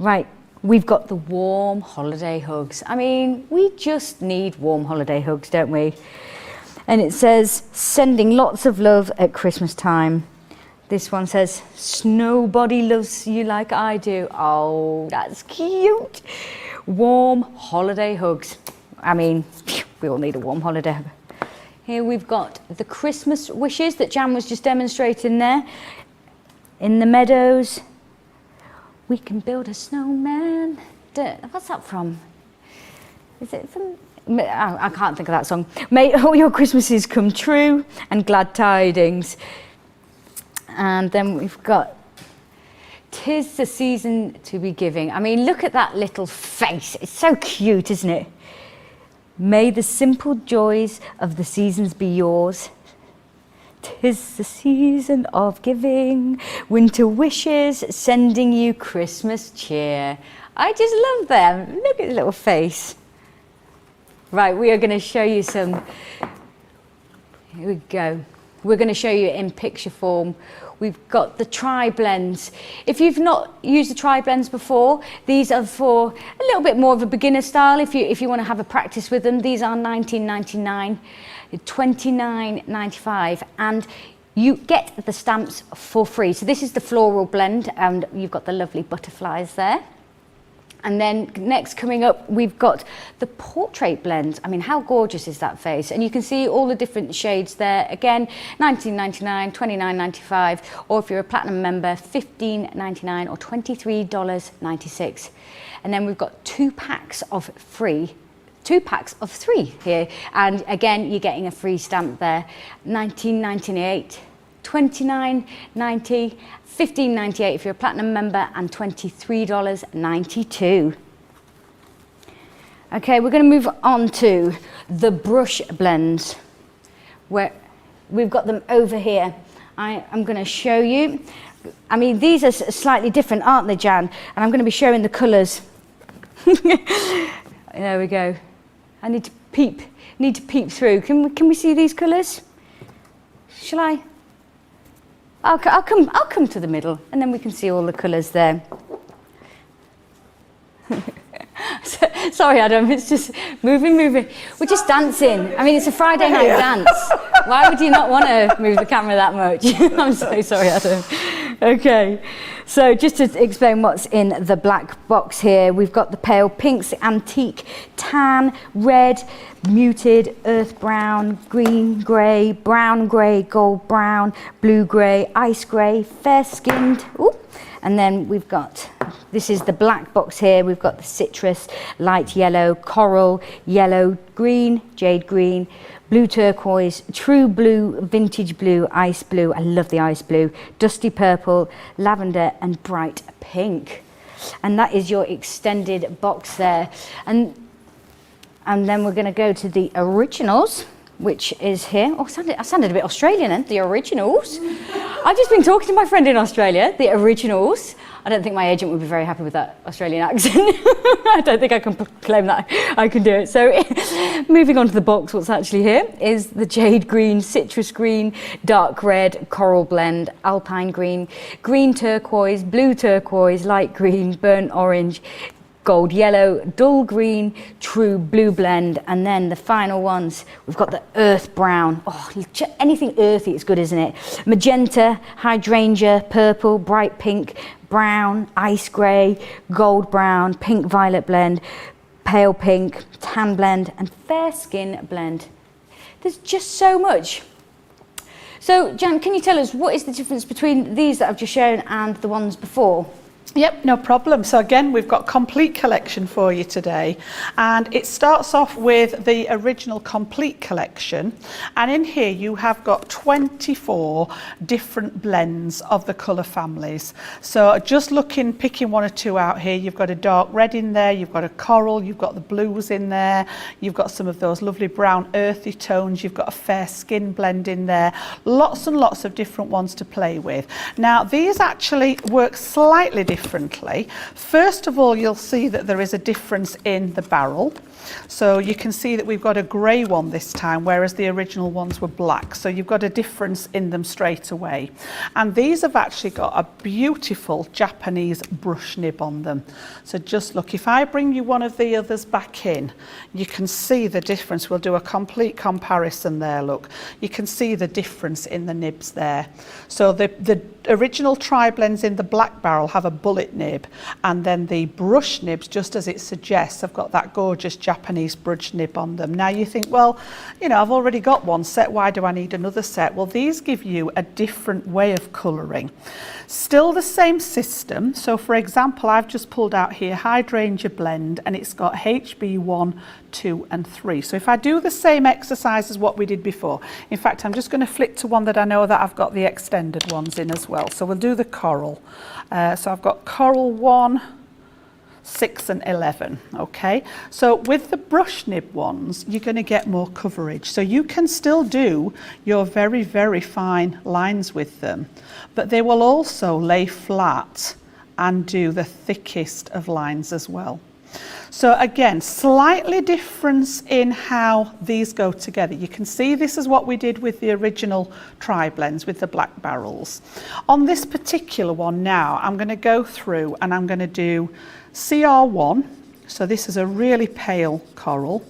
Right, we've got the warm holiday hugs. I mean, we just need warm holiday hugs, don't we? And it says, sending lots of love at Christmas time. This one says, nobody loves you like I do. Oh, that's cute. Warm holiday hugs. I mean, we all need a warm holiday hug. Here we've got the Christmas wishes that Jan was just demonstrating there. In the meadows, we can build a snowman. What's that from? Is it from? I can't think of that song. May all your Christmases come true and glad tidings. And then we've got, 'tis the season to be giving. I mean, look at that little face. It's so cute, isn't it? May the simple joys of the seasons be yours. 'Tis the season of giving, winter wishes, sending you Christmas cheer. I just love them. Look at his little face. Right, we are going to show you some. Here we go. We're going to show you in picture form. We've got the TriBlends. If you've not used the TriBlends before, these are for a little bit more of a beginner style. If you want to have a practice with them, these are $19.99, $29.95, and you get the stamps for free. So this is the floral blend, and you've got the lovely butterflies there. And then next coming up, we've got the portrait blend. I mean, how gorgeous is that face? And you can see all the different shades there. Again, $19.99, $29.95, or if you're a platinum member, $15.99 or $23.96. And then we've got 2 packs of 3 here. And again, you're getting a free stamp there. $19.98, $29.90, $15.98 if you're a platinum member, and $23.92. Okay, we're going to move on to the brush blends, where we've got them over here. I'm going to show you. I mean, these are slightly different, aren't they, Jan? And I'm going to be showing the colours. There we go. I need to peep through. Can we see these colours? Shall I? I'll come to the middle, and then we can see all the colours there. Sorry, Adam, it's just moving. We're just dancing. I mean, it's a Friday night dance. Why would you not want to move the camera that much? I'm so sorry, Adam. Okay, so just to explain what's in the black box here, we've got the pale pinks, antique, tan, red, muted, earth brown, green, grey, brown grey, gold brown, blue grey, ice grey, fair skinned. Ooh. And then we've got, this is the black box here, we've got the citrus, light yellow, coral, yellow, green, jade green, blue turquoise, true blue, vintage blue, ice blue, I love the ice blue, dusty purple, lavender and bright pink. And that is your extended box there. And then we're going to go to the originals, which is here. Oh, I sounded a bit Australian then, the originals. I've just been talking to my friend in Australia, the originals. I don't think my agent would be very happy with that Australian accent. I don't think I can claim that I can do it. So moving on to the box, what's actually here is the jade green, citrus green, dark red, coral blend, alpine green, green turquoise, blue turquoise, light green, burnt orange, gold yellow, dull green, true blue blend, and then the final ones, we've got the earth brown. Oh, anything earthy is good, isn't it? Magenta, hydrangea, purple, bright pink, brown, ice grey, gold brown, pink violet blend, pale pink, tan blend, and fair skin blend. There's just so much. So, Jan, can you tell us what is the difference between these that I've just shown and the ones before? Yep, no problem. So again, we've got complete collection for you today, and it starts off with the original complete collection, and in here you have got 24 different blends of the colour families. So just picking one or two out here, you've got a dark red in there, you've got a coral, you've got the blues in there, you've got some of those lovely brown earthy tones, you've got a fair skin blend in there, lots and lots of different ones to play with. Now these actually work slightly differently. First of all, you'll see that there is a difference in the barrel. So you can see that we've got a grey one this time, whereas the original ones were black. So you've got a difference in them straight away. And these have actually got a beautiful Japanese brush nib on them. So just look, if I bring you one of the others back in, you can see the difference. We'll do a complete comparison there, look. You can see the difference in the nibs there. So the original TriBlends in the black barrel have a bullet nib, and then the brush nibs, just as it suggests, have got that gorgeous Japanese brush nib on them. Now you think, well, you know, I've already got one set, why do I need another set? Well, these give you a different way of colouring. Still the same system. So for example, I've just pulled out here Hydrangea Blend, and it's got HB1, 2 and 3. So if I do the same exercise as what we did before, in fact, I'm just going to flip to one that I know that I've got the extended ones in as well. So we'll do the coral. So I've got coral 1. 6 and 11, okay? So with the brush nib ones, you're going to get more coverage. So you can still do your very, very fine lines with them, but they will also lay flat and do the thickest of lines as well. So again, slightly difference in how these go together. You can see this is what we did with the original TriBlends with the black barrels. On this particular one now, I'm going to go through and I'm going to do CR1. So this is a really pale coral.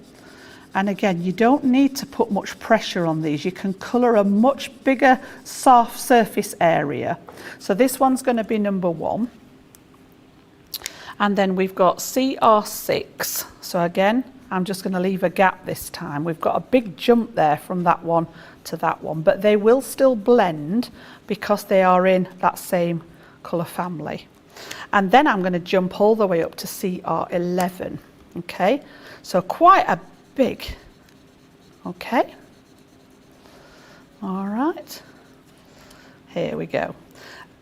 And again, you don't need to put much pressure on these. You can colour a much bigger soft surface area. So this one's going to be number 1. And then we've got CR6. So again, I'm just going to leave a gap this time. We've got a big jump there from that one to that one, but they will still blend because they are in that same colour family. And then I'm going to jump all the way up to CR11. Okay, so quite a big. Okay. All right. Here we go.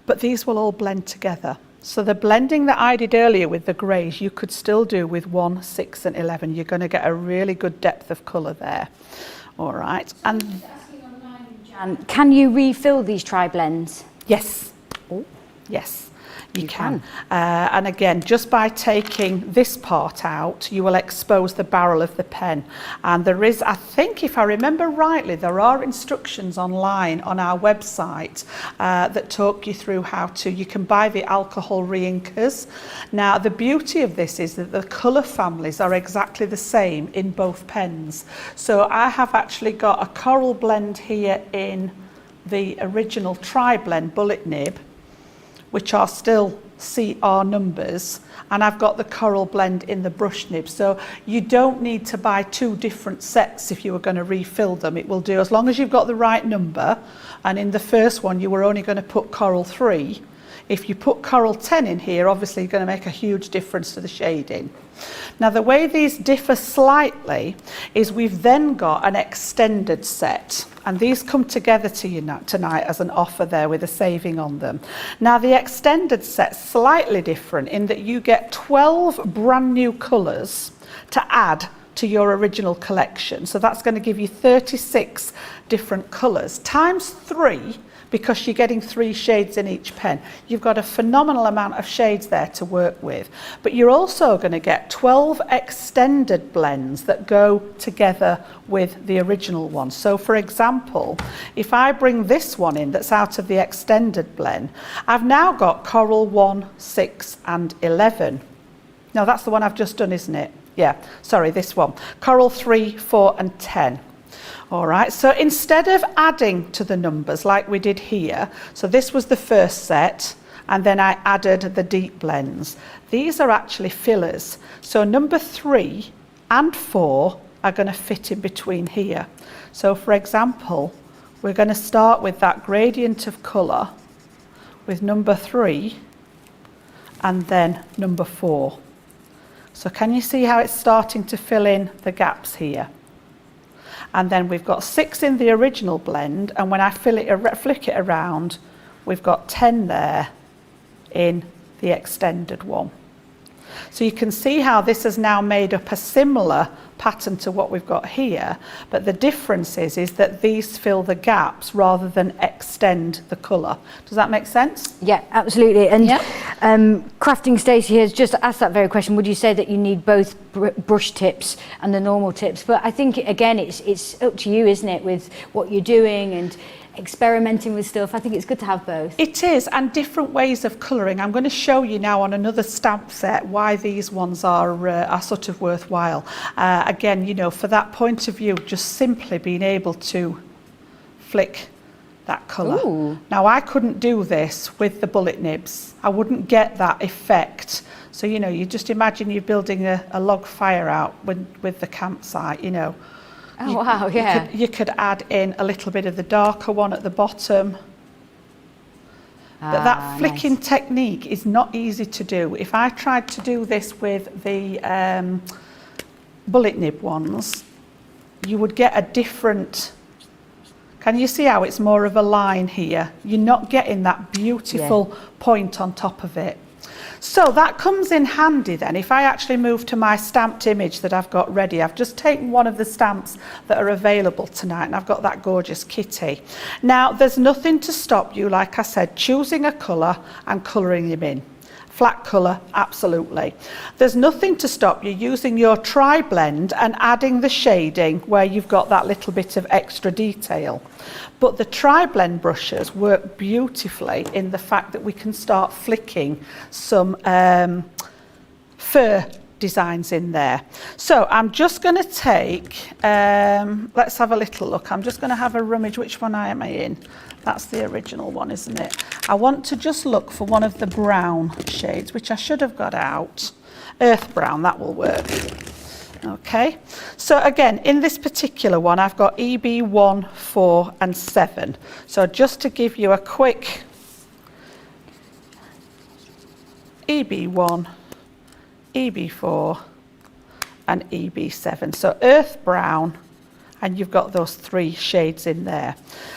But these will all blend together. So the blending that I did earlier with the greys, you could still do with 1, 6 and 11. You're going to get a really good depth of colour there. All right. And can you refill these TriBlends? yes. Oh. Yes. You can. And again, just by taking this part out, you will expose the barrel of the pen. And there is, I think, if I remember rightly, there are instructions online on our website that talk you through how to, you can buy the alcohol reinkers. Now, the beauty of this is that the colour families are exactly the same in both pens. So I have actually got a coral blend here in the original TriBlend bullet nib, which are still CR numbers, and I've got the coral blend in the brush nib. So you don't need to buy 2 different sets if you were going to refill them. It will do as long as you've got the right number, and in the first one you were only going to put coral 3. If you put coral 10 in here, obviously you're going to make a huge difference to the shading. Now the way these differ slightly is we've then got an extended set, and these come together to you tonight as an offer there with a saving on them. Now the extended set's slightly different in that you get 12 brand new colours to add to your original collection. So that's going to give you 36 different colours times 3, because you're getting 3 shades in each pen. You've got a phenomenal amount of shades there to work with, but you're also going to get 12 extended blends that go together with the original one. So for example, if I bring this one in that's out of the extended blend, I've now got coral 1, 6 and 11. Now that's the one I've just done, isn't it? Yeah, sorry, this one. Coral 3, 4 and 10. All right, so instead of adding to the numbers like we did here, so this was the first set, and then I added the deep blends. These are actually fillers. So number 3 and 4 are going to fit in between here. So for example, we're going to start with that gradient of colour with number 3 and then number 4. So can you see how it's starting to fill in the gaps here? And then we've got 6 in the original blend, and when I flick it around, we've got 10 there in the extended one. So you can see how this has now made up a similar pattern to what we've got here, but the difference is that these fill the gaps rather than extend the colour. Does that make sense? Yeah, absolutely. And Crafting Stacey has just asked that very question. Would you say that you need both brush tips and the normal tips? But I think, again, it's up to you, isn't it, with what you're doing and experimenting with stuff. I think it's good to have both. It is, and different ways of colouring. I'm going to show you now on another stamp set why these ones are sort of worthwhile. Again, you know, for that point of view, just simply being able to flick that colour. Ooh. Now I couldn't do this with the bullet nibs. I wouldn't get that effect. So, you know, you just imagine you're building a log fire out with the campsite, you know. Oh, wow, yeah. You could add in a little bit of the darker one at the bottom. But that flicking technique is not easy to do. If I tried to do this with the bullet nib ones, you would get a different... Can you see how it's more of a line here? You're not getting that beautiful point on top of it. So that comes in handy then. If I actually move to my stamped image that I've got ready, I've just taken one of the stamps that are available tonight, and I've got that gorgeous kitty. Now, there's nothing to stop you, like I said, choosing a colour and colouring them in. Flat colour, absolutely. There's nothing to stop you using your TriBlend and adding the shading where you've got that little bit of extra detail. But the TriBlend brushes work beautifully in the fact that we can start flicking some fur designs in there. So I'm just going to take, let's have a little look. I'm just going to have a rummage. Which one am I in? That's the original one, isn't it? I want to just look for one of the brown shades, which I should have got out. Earth brown, that will work. Okay, so again, in this particular one, I've got EB1, 4 and 7. So just to give you a quick EB1, EB4 and EB7. So earth brown, and you've got those 3 shades in there.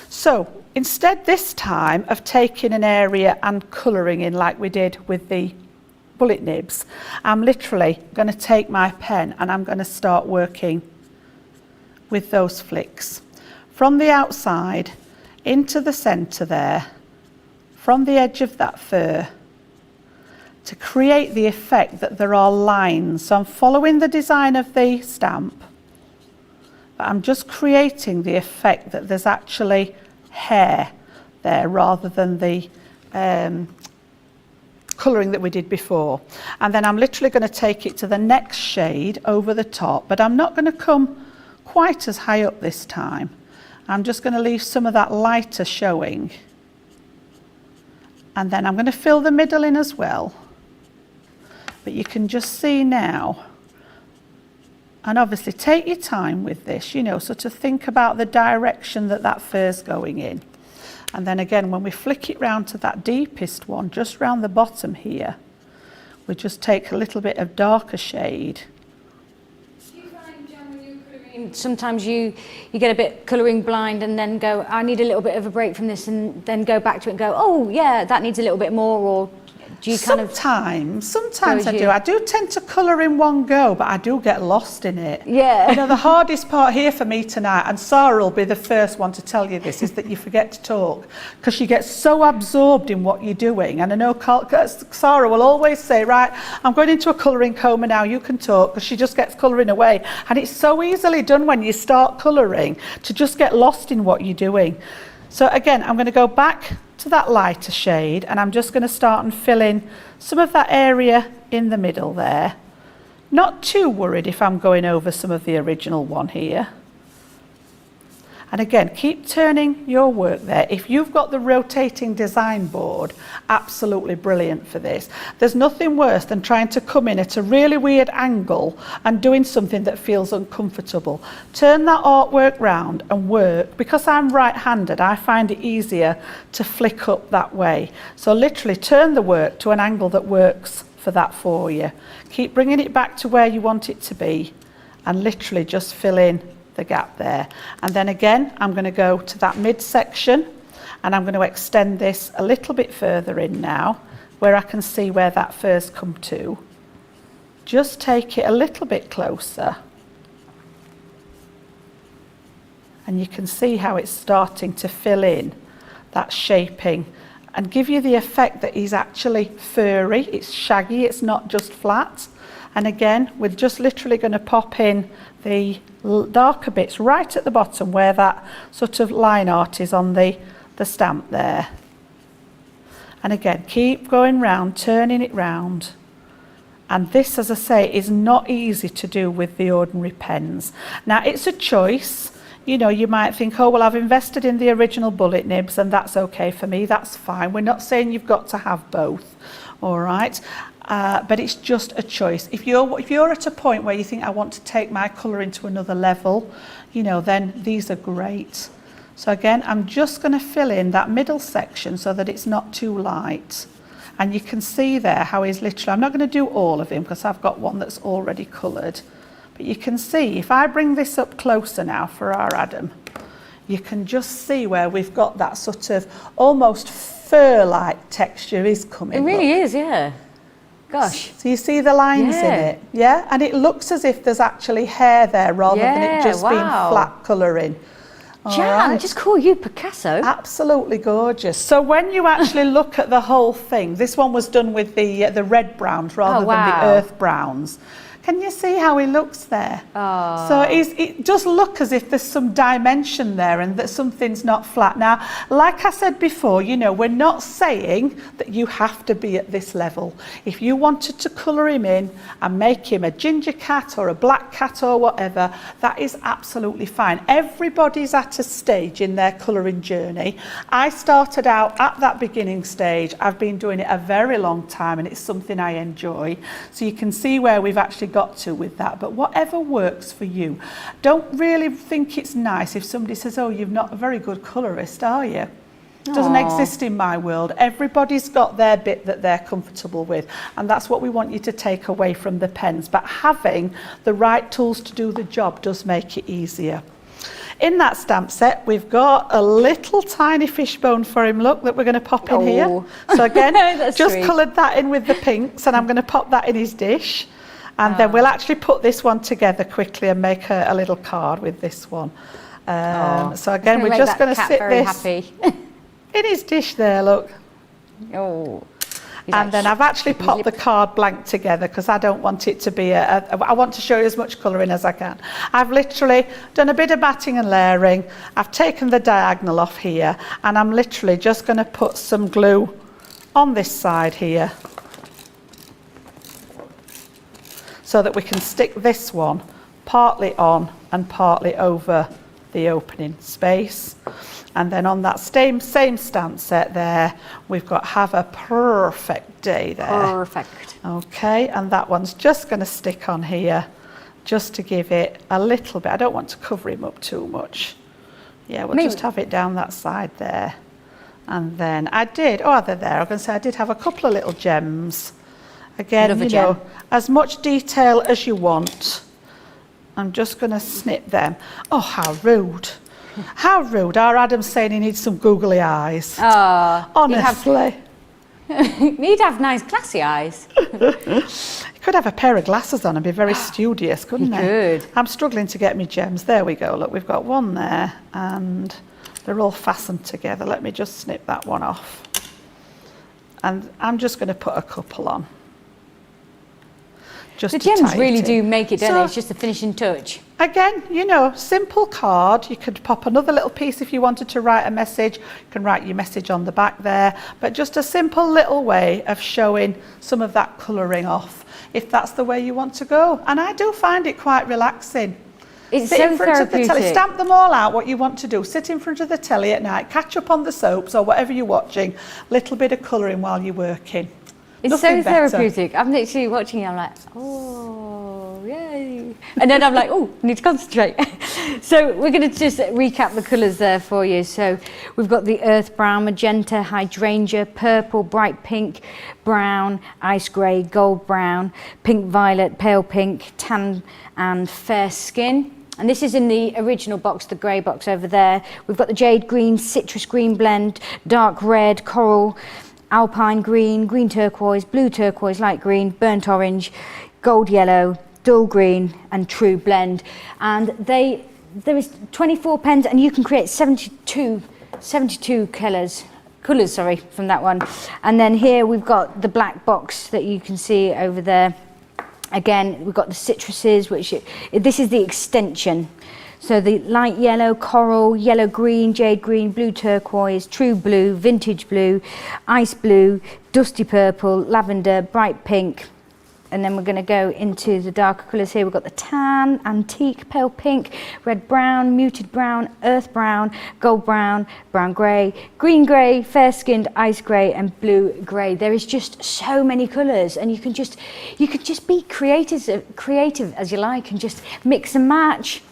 So instead this time of taking an area and colouring in like we did with the bullet nibs, I'm literally going to take my pen and I'm going to start working with those flicks. From the outside into the centre there, from the edge of that fur, to create the effect that there are lines. So I'm following the design of the stamp, but I'm just creating the effect that there's actually hair there rather than the colouring that we did before. And then I'm literally going to take it to the next shade over the top, but I'm not going to come quite as high up this time. I'm just going to leave some of that lighter showing. And then I'm going to fill the middle in as well. But you can just see now, and obviously take your time with this, you know, sort of think about the direction that that fur's going in. And then again, when we flick it round to that deepest one, just round the bottom here, we just take a little bit of darker shade. Do you find, Jan, when you're colouring, sometimes you get a bit colouring blind and then go, I need a little bit of a break from this, and then go back to it and go, oh yeah, that needs a little bit more, or do you kind of... Sometimes I do. I do tend to colour in one go, but I do get lost in it. Yeah. You know, the hardest part here for me tonight, and Sarah will be the first one to tell you this, is that you forget to talk because you get so absorbed in what you're doing. And I know Sarah will always say, right, I'm going into a colouring coma now, you can talk, because she just gets colouring away. And it's so easily done when you start colouring to just get lost in what you're doing. So again, I'm going to go back to that lighter shade, and I'm just going to start and fill in some of that area in the middle there. Not too worried if I'm going over some of the original one here. And again, keep turning your work there. If you've got the rotating design board, absolutely brilliant for this. There's nothing worse than trying to come in at a really weird angle and doing something that feels uncomfortable. Turn that artwork round and work. Because I'm right-handed, I find it easier to flick up that way. So literally turn the work to an angle that works for that for you. Keep bringing it back to where you want it to be, and literally just fill in the gap there. And then again, I'm going to go to that midsection, and I'm going to extend this a little bit further in now, where I can see where that fur's come to. Just take it a little bit closer, and you can see how it's starting to fill in that shaping and give you the effect that he's actually furry, it's shaggy, it's not just flat. And again, we're just literally going to pop in the darker bits right at the bottom where that sort of line art is on the stamp there. And again, keep going round, turning it round. And this, as I say, is not easy to do with the ordinary pens. Now, it's a choice. You know, you might think, oh, well, I've invested in the original bullet nibs and that's okay for me, that's fine. We're not saying you've got to have both, all right? But it's just a choice. If you're at a point where you think, I want to take my colour into another level, you know, then these are great. So again, I'm just going to fill in that middle section so that it's not too light. And you can see there how he's literally, I'm not going to do all of him because I've got one that's already coloured. But you can see, if I bring this up closer now for our Adam, you can just see where we've got that sort of almost fur-like texture is coming. It really is, yeah. Gosh. So you see the lines in it, yeah? And it looks as if there's actually hair there rather than it just being flat colouring. Jan, just call you Picasso. Absolutely gorgeous. So when you actually look at the whole thing, this one was done with the red browns rather than the earth browns. Can you see how he looks there? Oh. So it does look as if there's some dimension there and that something's not flat. Now, like I said before, you know, we're not saying that you have to be at this level. If you wanted to colour him in and make him a ginger cat or a black cat or whatever, that is absolutely fine. Everybody's at a stage in their colouring journey. I started out at that beginning stage. I've been doing it a very long time and it's something I enjoy. So you can see where we've actually got to with that, but whatever works for you. Don't really think it's nice if somebody says, oh, you're not a very good colourist, are you? It doesn't exist in my world. Everybody's got their bit that they're comfortable with, and that's what we want you to take away from the pens. But having the right tools to do the job does make it easier. In that stamp set, we've got a little tiny fishbone for him, look, that we're going to pop in here. So again, just coloured that in with the pinks, and I'm going to pop that in his dish. And then we'll actually put this one together quickly and make a little card with this one. So again, we're just going to sit this in his dish there, look. Oh. And then I've actually popped the card blank together because I don't want it to be I want to show you as much colouring as I can. I've literally done a bit of batting and layering. I've taken the diagonal off here and I'm literally just going to put some glue on this side here, so that we can stick this one partly on and partly over the opening space. And then on that same stamp set there, we've got Have a Perfect Day there. Perfect. Okay, and that one's just going to stick on here just to give it a little bit. I don't want to cover him up too much. Yeah, we'll just have it down that side there. And then they're there. I was going to say I did have a couple of little gems. Again, you know, as much detail as you want. I'm just going to snip them. Oh, how rude. How rude. Our Adam's saying he needs some googly eyes. Oh, honestly. He'd have nice classy eyes. He could have a pair of glasses on and be very studious, couldn't he? Good. I'm struggling to get me gems. There we go. Look, we've got one there and they're all fastened together. Let me just snip that one off. And I'm just going to put a couple on. The gems really do make it, don't they? It's just the finishing touch. Again, you know, simple card. You could pop another little piece if you wanted to write a message. You can write your message on the back there. But just a simple little way of showing some of that colouring off, if that's the way you want to go. And I do find it quite relaxing. It's Sit so in front of the telly, therapeutic. stamp them all out, what you want to do. Sit in front of the telly at night, catch up on the soaps or whatever you're watching. Little bit of colouring while you're working. It's Nothing so better. therapeutic. I'm literally watching it, I'm like, oh, yay. And then I'm like, oh, I need to concentrate. So we're going to just recap the colours there for you. So we've got the earth brown, magenta, hydrangea, purple, bright pink, brown, ice grey, gold brown, pink violet, pale pink, tan and fair skin. And this is in the original box, the grey box over there. We've got the jade green, citrus green blend, dark red, coral, alpine green, green turquoise, blue turquoise, light green, burnt orange, gold yellow, dull green and true blend. And there is 24 pens and you can create 72 colours from that one. And then here we've got the black box that you can see over there. Again, we've got the citruses, which this is the extension. So the light yellow, coral, yellow green, jade green, blue turquoise, true blue, vintage blue, ice blue, dusty purple, lavender, bright pink. And then we're going to go into the darker colours here. We've got the tan, antique, pale pink, red brown, muted brown, earth brown, gold brown, brown grey, green grey, fair skinned, ice grey and blue grey. There is just so many colours and you can just be creative as you like and just mix and match.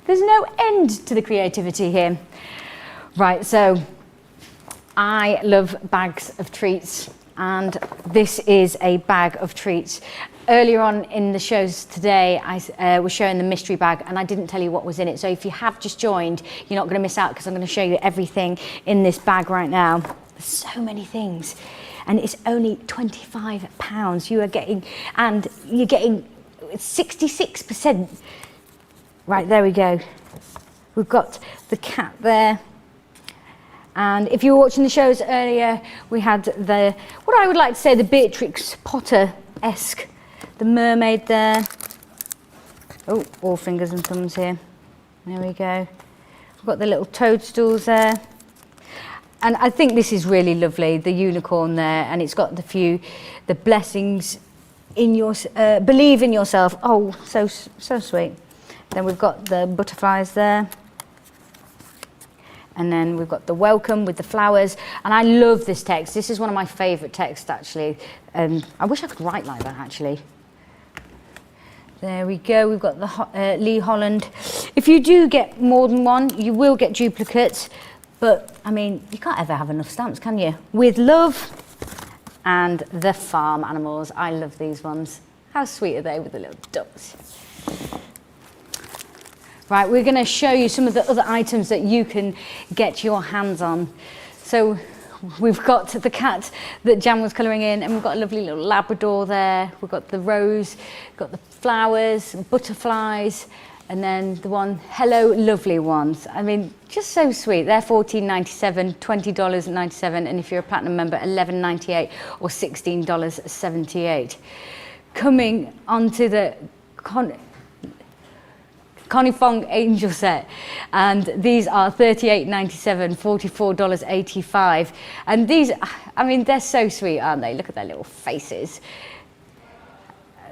There's no end to the creativity here. Right, so I love bags of treats and this is a bag of treats. Earlier on in the shows today, I was showing the mystery bag and I didn't tell you what was in it. So if you have just joined, you're not going to miss out because I'm going to show you everything in this bag right now. There's so many things. and it's only £25. You are getting, and you're getting 66%. Right, there we go. We've got the cat there. And if you were watching the shows earlier, we had the, what I would like to say, the Beatrix Potter-esque, the mermaid there. Oh, all fingers and thumbs here. There we go. We've got the little toadstools there. And I think this is really lovely, the unicorn there, and it's got the blessings in your, believe in yourself. Oh, so sweet. Then we've got the butterflies there. And then we've got the welcome with the flowers. And I love this text. This is one of my favourite texts, actually. I wish I could write like that, actually. There we go. We've got the Lee Holland. If you do get more than one, you will get duplicates. But, I mean, you can't ever have enough stamps, can you? With love and the farm animals. I love these ones. How sweet are they with the little ducks? Right, we're going to show you some of the other items that you can get your hands on. So we've got the cat that Jan was colouring in, and we've got a lovely little Labrador there. We've got the rose, got the flowers, butterflies, and then the one, Hello Lovely ones. I mean, just so sweet. They're $14.97, $20.97, and if you're a platinum member, $11.98 or $16.78. Coming onto the Connie Fong Angel set, and these are $38.97, $44.85, and these, I mean, they're so sweet, aren't they? Look at their little faces.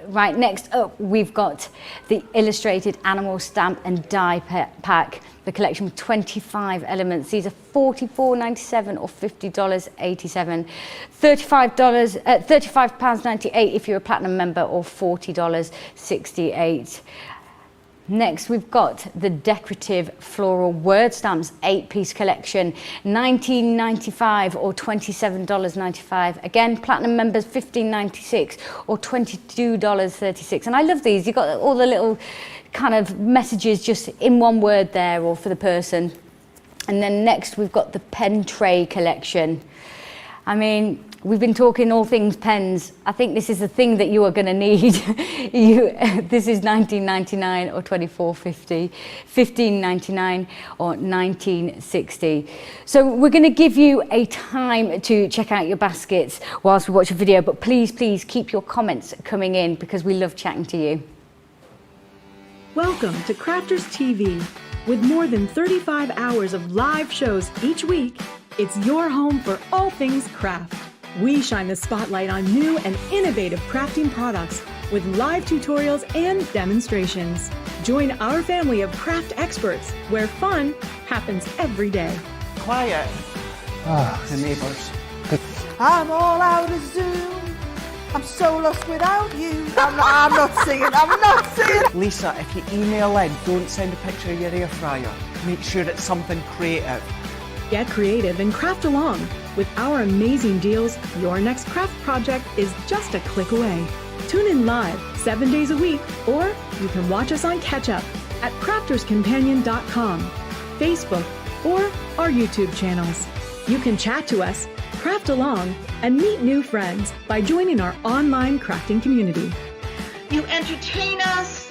Right, next up we've got the illustrated animal stamp and die pack, the collection with 25 elements. These are $44.97 or $50.87, £35.98 if you're a platinum member, or $40.68. Next, we've got the decorative floral word stamps 8-piece collection, $19.95 or $27.95. Again, platinum members $15.96 or $22.36. And I love these. You've got all the little kind of messages just in one word there, or for the person. And then next, we've got the pen tray collection. I mean, we've been talking all things pens. I think this is the thing that you are going to need. This is $19.99 or $24.50, $15.99 or $19.60. So we're going to give you a time to check out your baskets whilst we watch a video, but please keep your comments coming in, because we love chatting to you. Welcome to Crafters TV. With more than 35 hours of live shows each week, it's your home for all things craft. We shine the spotlight on new and innovative crafting products with live tutorials and demonstrations. Join our family of craft experts where fun happens every day. Quiet. The neighbours. I'm all out of Zoom. I'm so lost without you. I'm not singing. Lisa, if you email in, don't send a picture of your air fryer. Make sure it's something creative. Get creative and craft along. With our amazing deals, your next craft project is just a click away. Tune in live 7 days a week, or you can watch us on Catch Up at crafterscompanion.com, Facebook, or our YouTube channels. You can chat to us, craft along, and meet new friends by joining our online crafting community. You entertain us.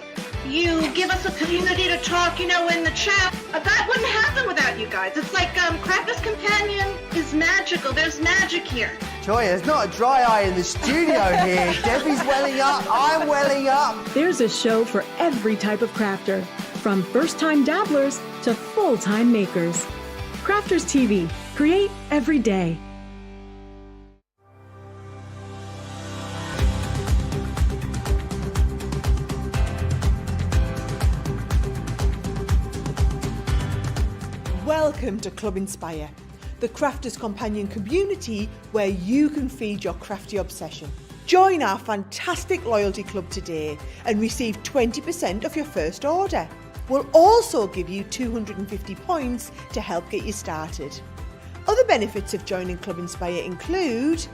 You give us a community to talk, in the chat. That wouldn't happen without you guys. It's like Crafters Companion is magical. There's magic here. Joy, there's not a dry eye in the studio here. Debbie's welling up. I'm welling up. There's a show for every type of crafter, from first-time dabblers to full-time makers. Crafters TV. Create every day. Welcome to Club Inspire, the Crafters Companion community where you can feed your crafty obsession. Join our fantastic loyalty club today and receive 20% off your first order. We'll also give you 250 points to help get you started. Other benefits of joining Club Inspire include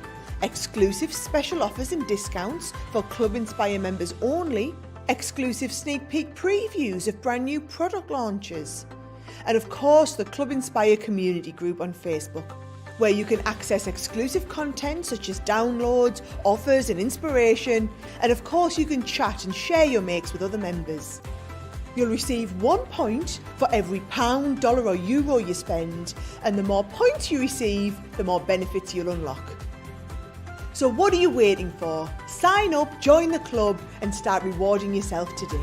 exclusive special offers and discounts for Club Inspire members only, exclusive sneak peek previews of brand new product launches, and of course the Club Inspire community group on Facebook. where you can access exclusive content such as downloads, offers and inspiration, and of course you can chat and share your makes with other members. You'll receive 1 point for every pound, dollar or euro you spend, and the more points you receive, the more benefits you'll unlock. So what are you waiting for? Sign up, join the club and start rewarding yourself today.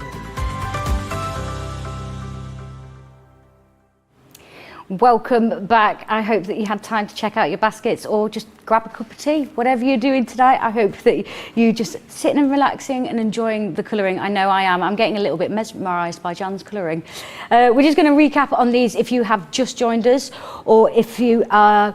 Welcome back. I hope that you had time to check out your baskets or just grab a cup of tea, whatever you're doing tonight. I hope that you just sitting and relaxing and enjoying the colouring. I know I am. I'm getting a little bit mesmerised by Jan's colouring. We're just going to recap on these if you have just joined us, or if you are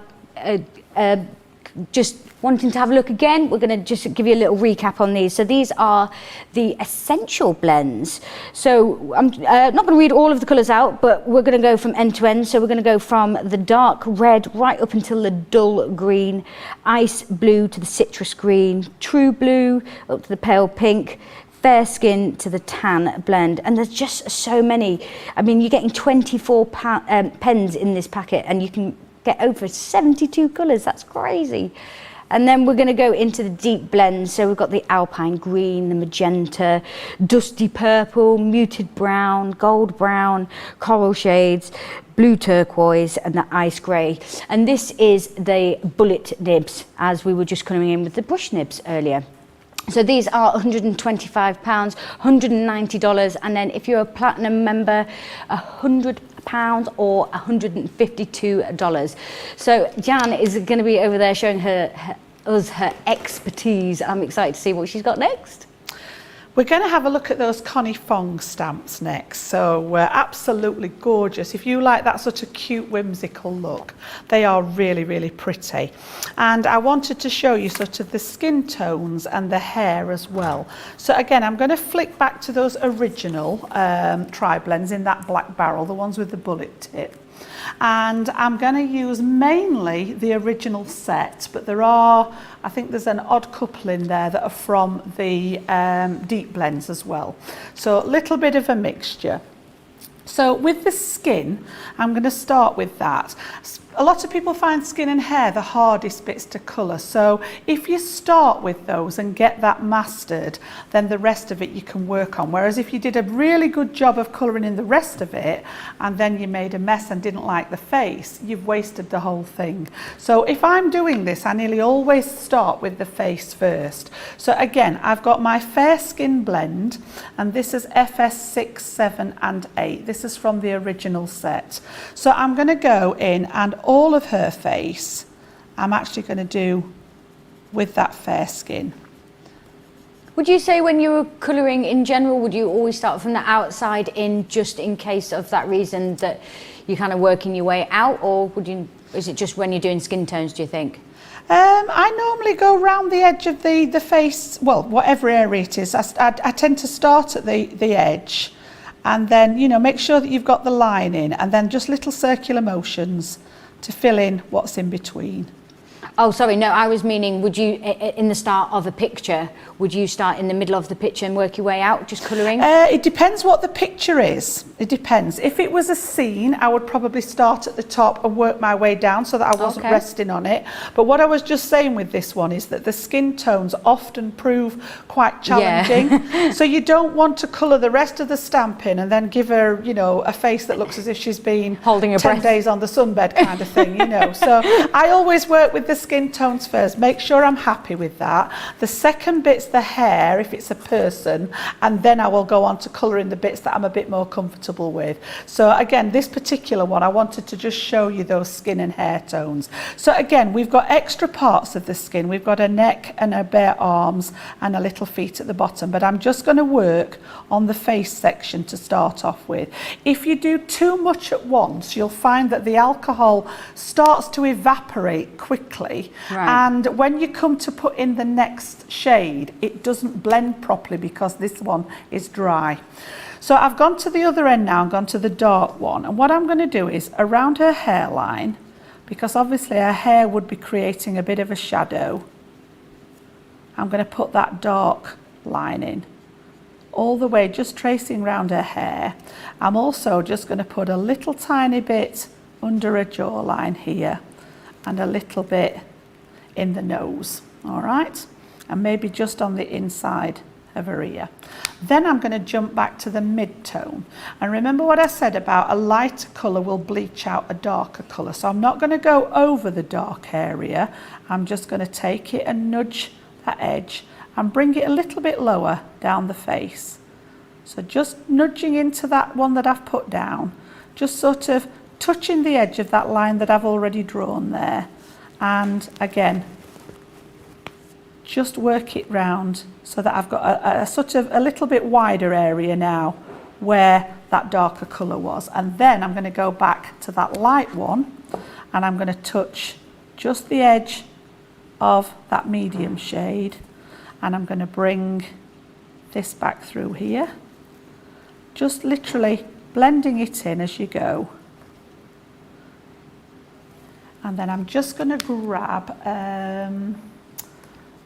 just wanting to have a look again, we're going to just give you a little recap on these. So these are the essential blends. So I'm not going to read all of the colours out, but we're going to go from end to end. So we're going to go from the dark red right up until the dull green, ice blue to the citrus green, true blue up to the pale pink, fair skin to the tan blend. And there's just so many. I mean, you're getting 24 pens in this packet, and you can get over 72 colours. That's crazy. And then we're going to go into the deep blends. So we've got the alpine green, the magenta, dusty purple, muted brown, gold brown, coral shades, blue turquoise and the ice grey. And this is the bullet nibs, as we were just coming in with the brush nibs earlier. So these are £125, $190, and then if you're a platinum member, £100 or $152. So Jan is going to be over there showing us her expertise. I'm excited to see what she's got next. We're going to have a look at those Connie Fong stamps next. So absolutely gorgeous. If you like that sort of cute whimsical look, they are really, really pretty. And I wanted to show you sort of the skin tones and the hair as well. So again, I'm going to flick back to those original TriBlends in that black barrel, the ones with the bullet tip. And I'm going to use mainly the original set, but there are, I think there's an odd couple in there that are from the deep blends as well. So a little bit of a mixture. So with the skin, I'm going to start with that. A lot of people find skin and hair the hardest bits to colour. So if you start with those and get that mastered, then the rest of it you can work on. Whereas if you did a really good job of colouring in the rest of it and then you made a mess and didn't like the face, you've wasted the whole thing. So if I'm doing this, I nearly always start with the face first. So again, I've got my fair skin blend, and this is FS 6, 7 and 8. This is from the original set. So I'm going to go in and all of her face I'm actually going to do with that fair skin. Would you say when you were colouring in general, would you always start from the outside in, just in case of that reason that you're kind of working your way out, or is it just when you're doing skin tones, do you think? I normally go around the edge of the face, well, whatever area it is. I tend to start at the edge, and then, you know, make sure that you've got the line in, and then just little circular motions to fill in what's in between. Oh, sorry, no, I was meaning, would you, in the start of a picture, would you start in the middle of the picture and work your way out, just colouring? It depends what the picture is. It depends. If it was a scene, I would probably start at the top and work my way down so that I wasn't resting on it. But what I was just saying with this one is that the skin tones often prove quite challenging. Yeah. So you don't want to colour the rest of the stamp in and then give her, you know, a face that looks as if she's been holding her 10 days on the sunbed kind of thing, you know. So I always work with the skin tones first, make sure I'm happy with that. The second bit's the hair, if it's a person, and then I will go on to colouring the bits that I'm a bit more comfortable with. So again, this particular one, I wanted to just show you those skin and hair tones. So again, we've got extra parts of the skin. We've got a neck and a bare arms and a little feet at the bottom, but I'm just going to work on the face section to start off with. If you do too much at once, you'll find that the alcohol starts to evaporate quickly. Right. And when you come to put in the next shade, it doesn't blend properly because this one is dry. So I've gone to the other end now, I've gone to the dark one, and what I'm going to do is around her hairline, because obviously her hair would be creating a bit of a shadow, I'm going to put that dark line in all the way, just tracing around her hair. I'm also just going to put a little tiny bit under her jawline here. and a little bit in the nose, all right? And maybe just on the inside of her ear. Then I'm going to jump back to the mid-tone. And remember what I said about a lighter colour will bleach out a darker colour. So I'm not going to go over the dark area. I'm just going to take it and nudge that edge and bring it a little bit lower down the face. So just nudging into that one that I've put down, just sort of touching the edge of that line that I've already drawn there. And again, just work it round so that I've got a sort of a little bit wider area now where that darker colour was. And then I'm going to go back to that light one and I'm going to touch just the edge of that medium shade, and I'm going to bring this back through here, just literally blending it in as you go. And then I'm just going to grab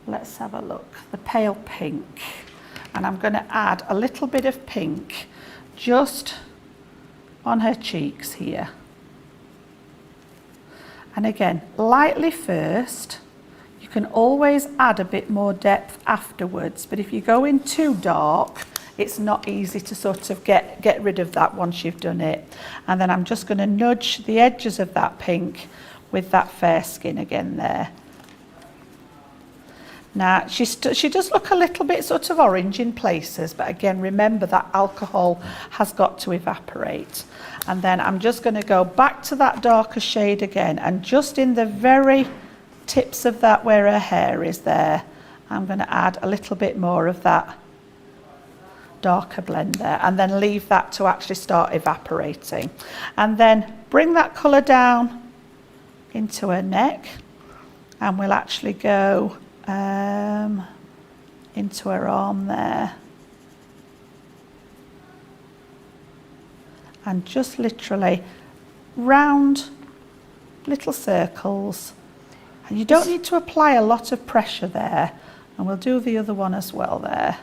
let's have a look, the pale pink, and I'm going to add a little bit of pink just on her cheeks here. And again, lightly first. You can always add a bit more depth afterwards, but if you go in too dark, it's not easy to sort of get rid of that once you've done it. And then I'm just going to nudge the edges of that pink with that fair skin again there. Now, she does look a little bit sort of orange in places, but again, remember that alcohol has got to evaporate. And then I'm just going to go back to that darker shade again, and just in the very tips of that where her hair is there, I'm going to add a little bit more of that darker blend there, and then leave that to actually start evaporating. And then bring that colour down into her neck, and we'll actually go into her arm there, and just literally round little circles, and you don't need to apply a lot of pressure there, and we'll do the other one as well there.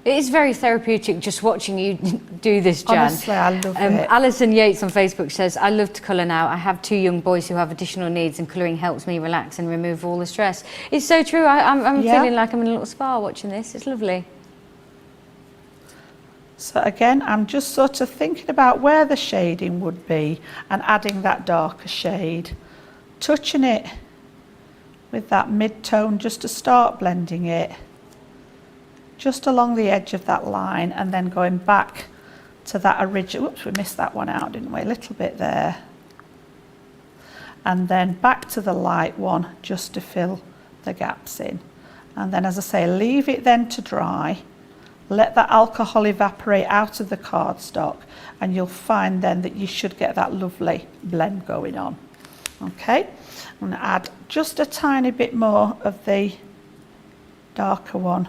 It is very therapeutic just watching you do this, Jan. Honestly, I love it. Alison Yates on Facebook says, I love to colour now. I have 2 young boys who have additional needs, and colouring helps me relax and remove all the stress. It's so true. I'm feeling like I'm in a little spa watching this. It's lovely. So again, I'm just sort of thinking about where the shading would be and adding that darker shade, touching it with that mid-tone just to start blending it just along the edge of that line, and then going back to that original, whoops, we missed that one out, didn't we? A little bit there. And then back to the light one just to fill the gaps in. And then, as I say, leave it then to dry. Let that alcohol evaporate out of the cardstock, and you'll find then that you should get that lovely blend going on. Okay, I'm going to add just a tiny bit more of the darker one.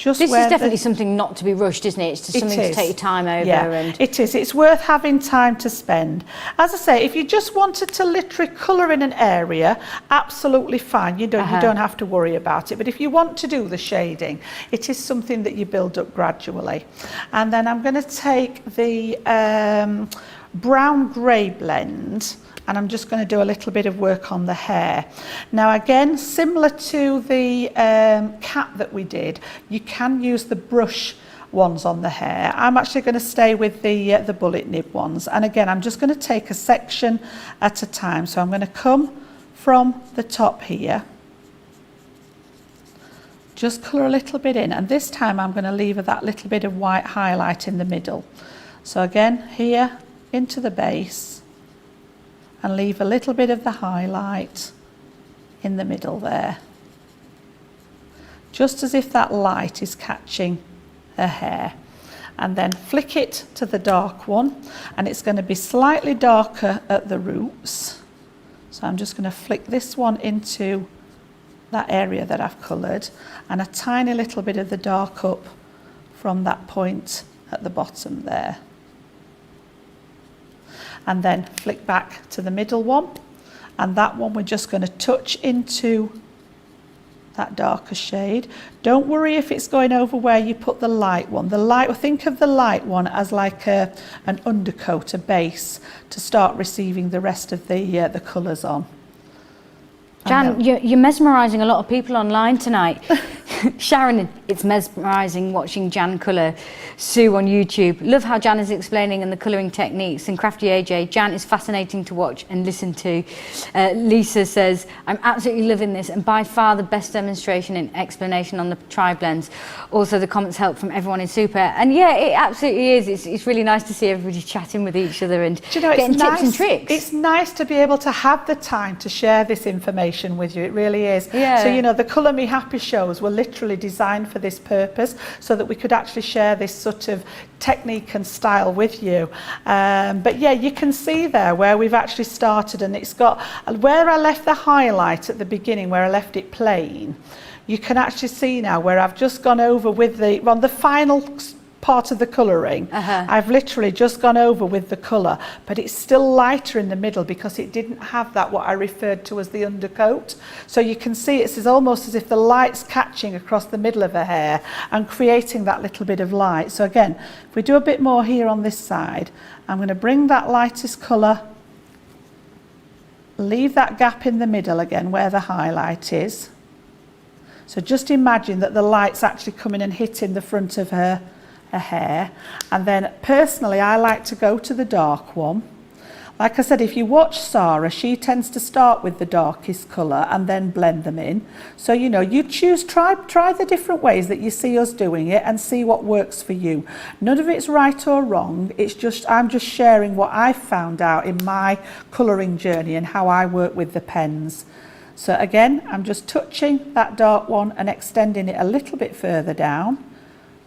This is definitely something not to be rushed, isn't it? It's just something to take your time over. Yeah, and it is. It's worth having time to spend. As I say, if you just wanted to literally colour in an area, absolutely fine. You don't have to worry about it. But if you want to do the shading, it is something that you build up gradually. And then I'm going to take the brown grey blend, and I'm just going to do a little bit of work on the hair. Now again, similar to the cap that we did, you can use the brush ones on the hair. I'm actually going to stay with the bullet nib ones, and again I'm just going to take a section at a time. So I'm going to come from the top here, just colour a little bit in, and this time I'm going to leave that little bit of white highlight in the middle. So again, here into the base, and leave a little bit of the highlight in the middle there, just as if that light is catching her hair. And then flick it to the dark one, and it's going to be slightly darker at the roots. So I'm just going to flick this one into that area that I've coloured, and a tiny little bit of the dark up from that point at the bottom there. And then flick back to the middle one, and that one we're just going to touch into that darker shade. Don't worry if it's going over where you put the light one. Think of the light one as like an undercoat, a base, to start receiving the rest of the colours on. Jan, you're mesmerising a lot of people online tonight. Sharon, it's mesmerising watching Jan colour. Sue on YouTube, love how Jan is explaining and the colouring techniques. And Crafty AJ, Jan is fascinating to watch and listen to. Lisa says, I'm absolutely loving this and by far the best demonstration and explanation on the TriBlends. Also the comments help from everyone is super. And yeah, it absolutely is. It's really nice to see everybody chatting with each other and getting tips and tricks. It's nice to be able to have the time to share this information with you. It really is. Yeah. So, you know, the Colour Me Happy shows were literally designed for this purpose so that we could actually share this sort of technique and style with you. But yeah, you can see there where we've actually started, and it's got where I left the highlight at the beginning, where I left it plain. You can actually see now where I've just gone over with on the final part of the colouring. I've literally just gone over with the colour, but it's still lighter in the middle because it didn't have that what I referred to as the undercoat. So you can see it's almost as if the light's catching across the middle of her hair and creating that little bit of light. So again, if we do a bit more here on this side, I'm going to bring that lightest colour, leave that gap in the middle again where the highlight is. So just imagine that the light's actually coming and hitting the front of her hair. And then personally I like to go to the dark one. Like I said, if you watch Sarah, she tends to start with the darkest colour and then blend them in. So you know, you try the different ways that you see us doing it and see what works for you. None of it's right or wrong, it's just I'm just sharing what I've found out in my colouring journey and how I work with the pens. So again, I'm just touching that dark one and extending it a little bit further down.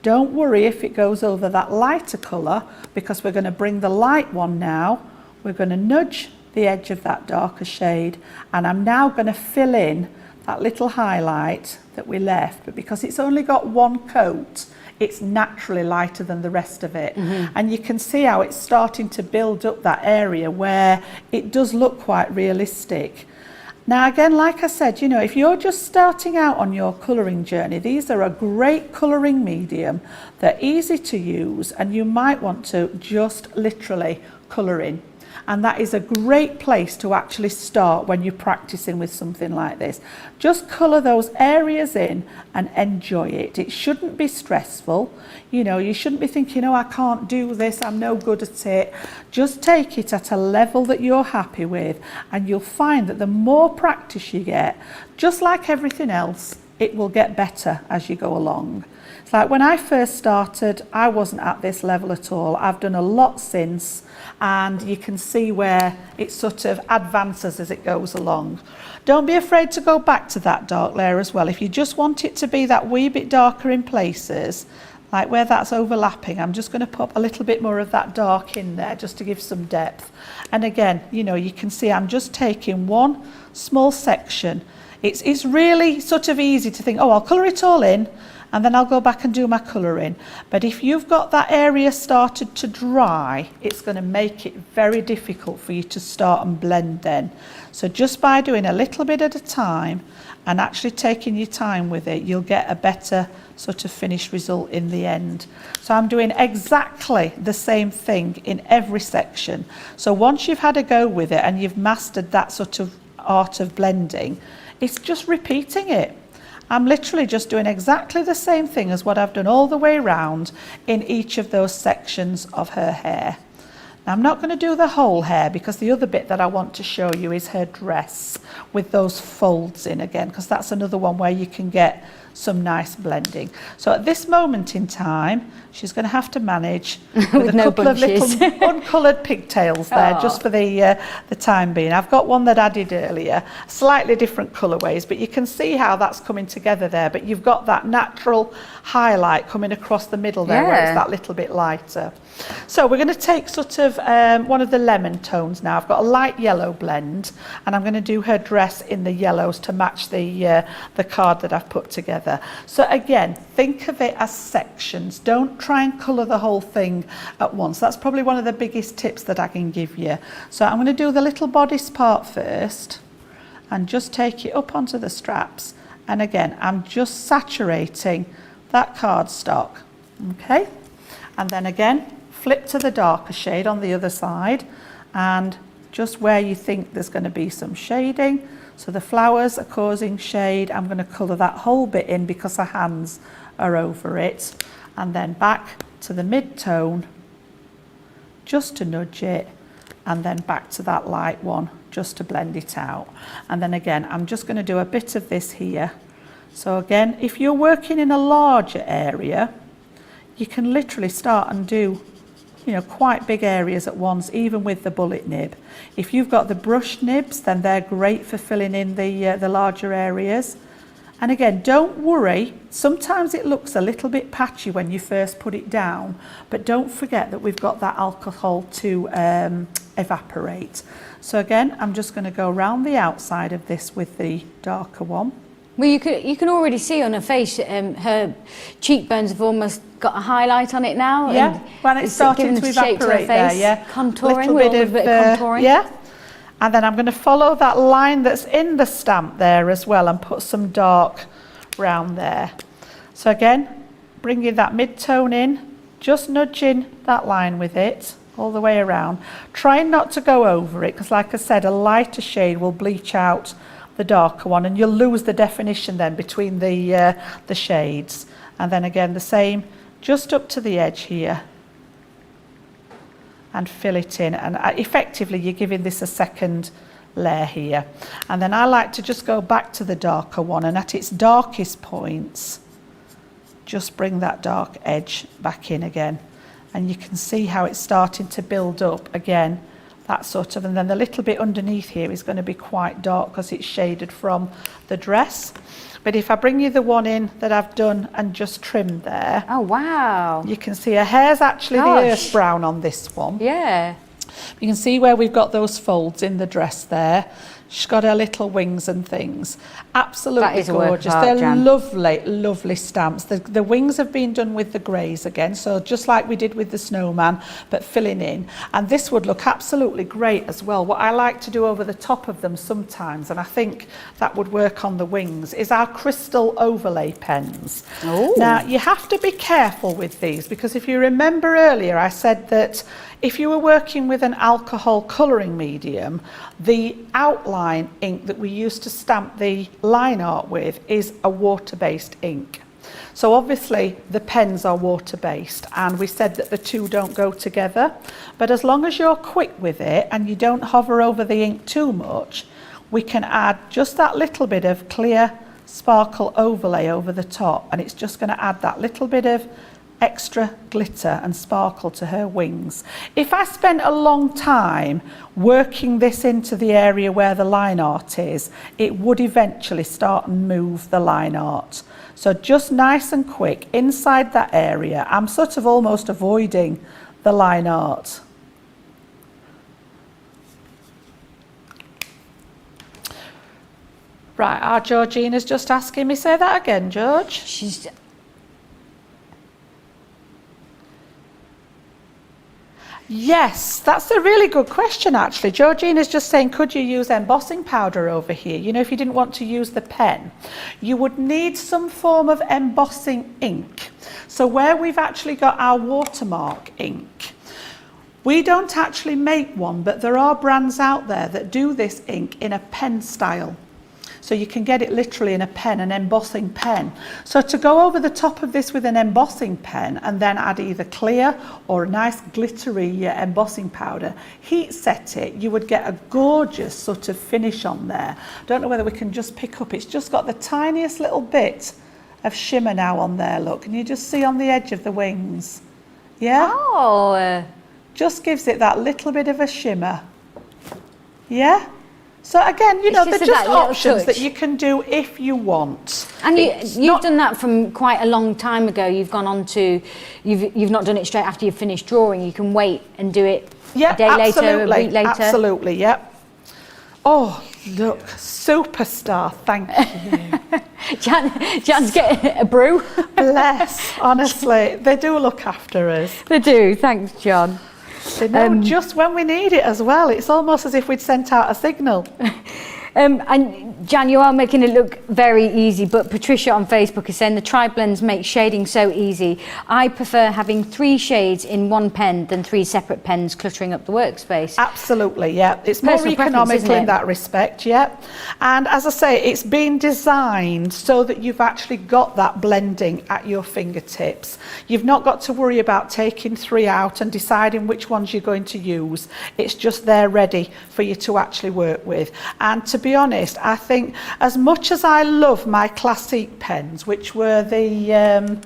Don't worry if it goes over that lighter colour, because we're going to bring the light one now. We're going to nudge the edge of that darker shade, and I'm now going to fill in that little highlight that we left, but because it's only got one coat, it's naturally lighter than the rest of it. And you can see how it's starting to build up that area where it does look quite realistic. Now again, like I said, you know, if you're just starting out on your colouring journey, these are a great colouring medium. They're easy to use and you might want to just literally colour in. And that is a great place to actually start when you're practicing with something like this. Just colour those areas in and enjoy it. It shouldn't be stressful. You know, you shouldn't be thinking, oh, I can't do this, I'm no good at it. Just take it at a level that you're happy with, and you'll find that the more practice you get, just like everything else, it will get better as you go along. It's like when I first started, I wasn't at this level at all. I've done a lot since, and you can see where it sort of advances as it goes along. Don't be afraid to go back to that dark layer as well. If you just want it to be that wee bit darker in places, like where that's overlapping, I'm just going to pop a little bit more of that dark in there just to give some depth. And again, you know, you can see I'm just taking one small section. It's really sort of easy to think, oh, I'll colour it all in and then I'll go back and do my colouring. But if you've got that area started to dry, it's going to make it very difficult for you to start and blend then. So just by doing a little bit at a time and actually taking your time with it, you'll get a better sort of finished result in the end. So I'm doing exactly the same thing in every section. So once you've had a go with it and you've mastered that sort of art of blending, it's just repeating it. I'm literally just doing exactly the same thing as what I've done all the way around in each of those sections of her hair. Now, I'm not going to do the whole hair because the other bit that I want to show you is her dress with those folds in again, because that's another one where you can get some nice blending. So at this moment in time, she's going to have to manage with a couple of little uncoloured pigtails there, just for the time being. I've got one that I did earlier, slightly different colourways, but you can see how that's coming together there. But you've got that natural highlight coming across the middle there, where it's that little bit lighter. So we're going to take sort of one of the lemon tones now. I've got a light yellow blend, and I'm going to do her dress in the yellows to match the card that I've put together. So again, think of it as sections. Don't try and colour the whole thing at once. That's probably one of the biggest tips that I can give you. So I'm going to do the little bodice part first and just take it up onto the straps. And again, I'm just saturating that cardstock. Okay, and then again, flip to the darker shade on the other side, and just where you think there's going to be some shading, So the flowers are causing shade. I'm going to colour that whole bit in because the hands are over it. And then back to the mid-tone, just to nudge it, and then back to that light one, just to blend it out. And then again, I'm just going to do a bit of this here. So again, if you're working in a larger area, you can literally start and do, you know, quite big areas at once, even with the bullet nib. If you've got the brush nibs, then they're great for filling in the larger areas. And again, don't worry, sometimes it looks a little bit patchy when you first put it down, but don't forget that we've got that alcohol to evaporate. So again, I'm just going to go around the outside of this with the darker one. Well, you can already see on her face, her cheekbones have almost got a highlight on it now. Yeah, and when it's starting to her evaporate there, yeah. Contouring, Little bit of contouring. Yeah. And then I'm going to follow that line that's in the stamp there as well and put some dark round there. So again, bringing that mid-tone in, just nudging that line with it all the way around. Trying not to go over it because, like I said, a lighter shade will bleach out the darker one and you'll lose the definition then between the shades. And then again, the same, just up to the edge here. And fill it in, and effectively you're giving this a second layer here. And then I like to just go back to the darker one, and at its darkest points just bring that dark edge back in again, and you can see how it's starting to build up again, that sort of, and then the little bit underneath here is going to be quite dark because it's shaded from the dress. But if I bring you the one in that I've done and just trimmed there. Oh, wow. You can see her hair's actually the earth brown on this one. Yeah. You can see where we've got those folds in the dress there. She's got her little wings and things. Absolutely gorgeous. They're lovely, lovely stamps. The wings have been done with the greys again, so just like we did with the snowman, but filling in. And this would look absolutely great as well. What I like to do over the top of them sometimes, and I think that would work on the wings, is our crystal overlay pens. Ooh. Now, you have to be careful with these because if you remember earlier, I said that if you were working with an alcohol colouring medium, the outline ink that we use to stamp the line art with is a water-based ink. So obviously the pens are water-based, and we said that the two don't go together. But as long as you're quick with it and you don't hover over the ink too much, we can add just that little bit of clear sparkle overlay over the top, and it's just going to add that little bit of extra glitter and sparkle to her wings. If I spent a long time working this into the area where the line art is, it would eventually start and move the line art. So just nice and quick inside that area. I'm sort of almost avoiding the line art. Right, our Georgina's just asking me, say that again, George. Yes, that's a really good question actually. Georgina's just saying, could you use embossing powder over here? You know, if you didn't want to use the pen, you would need some form of embossing ink. So where we've actually got our watermark ink, we don't actually make one, but there are brands out there that do this ink in a pen style. So you can get it literally in a pen, an embossing pen. So to go over the top of this with an embossing pen and then add either clear or a nice glittery embossing powder, heat set it, you would get a gorgeous sort of finish on there. Don't know whether we can just pick up, it's just got the tiniest little bit of shimmer now on there, look. Can you just see on the edge of the wings? Yeah? Oh. Just gives it that little bit of a shimmer. Yeah? So again, you know, they're just options that you can do if you want. And you've done that from quite a long time ago. You've gone on to, you've not done it straight after you've finished drawing. You can wait and do it a day later, a week later. Absolutely, yep. Oh, look, superstar, thank you. Jan's getting a brew. Bless, honestly, they do look after us. They do, thanks John. They know just when we need it as well. It's almost as if we'd sent out a signal. And Jan, you are making it look very easy, but Patricia on Facebook is saying the TriBlends make shading so easy. I prefer having 3 shades in one pen than 3 separate pens cluttering up the workspace. Absolutely, yeah. It's more Personal preference, economical isn't it? in that respect, yeah. And as I say, it's been designed so that you've actually got that blending at your fingertips. You've not got to worry about taking 3 out and deciding which ones you're going to use. It's just there ready for you to actually work with. And to be honest, I think as much as I love my classic pens, which were the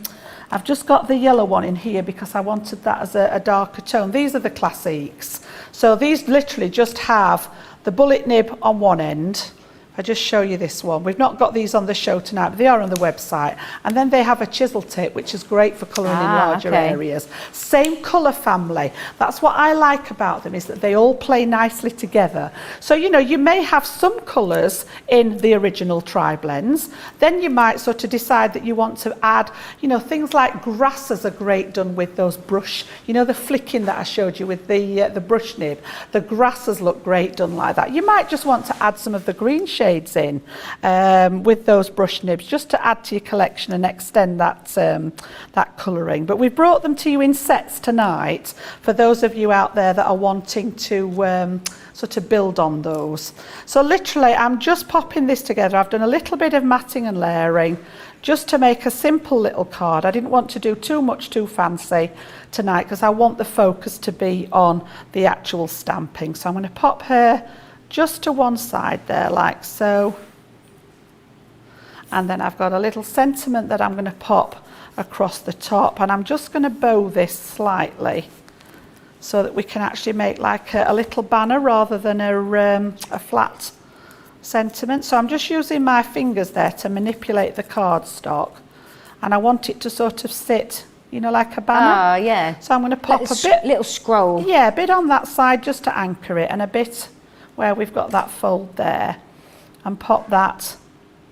I've just got the yellow one in here because I wanted that as a darker tone. These are the classics. So these literally just have the bullet nib on one end. I just show you this one. We've not got these on the show tonight, but they are on the website. And then they have a chisel tip, which is great for colouring in larger areas. Same colour family. That's what I like about them, is that they all play nicely together. So, you know, you may have some colours in the original TriBlends. Then you might sort of decide that you want to add, you know, things like grasses are great done with those brush, you know, the flicking that I showed you with the brush nib. The grasses look great done like that. You might just want to add some of the green shades in with those brush nibs, just to add to your collection and extend that that colouring. But we've brought them to you in sets tonight for those of you out there that are wanting to sort of build on those. So literally I'm just popping this together. I've done a little bit of matting and layering just to make a simple little card. I didn't want to do too much too fancy tonight because I want the focus to be on the actual stamping. So I'm going to pop her just to one side there, like so. And then I've got a little sentiment that I'm going to pop across the top, and I'm just going to bow this slightly so that we can actually make like a little banner rather than a flat sentiment. So I'm just using my fingers there to manipulate the cardstock, and I want it to sort of sit, you know, like a banner. Ah, yeah. So I'm going to pop a bit, little scroll. yeah, a bit on that side just to anchor it, and a bit where we've got that fold there, and pop that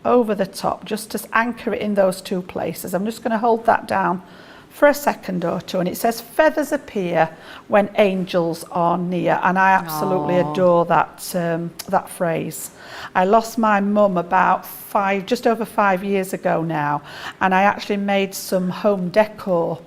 over the top just to anchor it in those 2 places. I'm just going to hold that down for a second or two, and it says feathers appear when angels are near, and I absolutely adore that that phrase. I lost my mum about just over 5 years ago now, and I actually made some home decor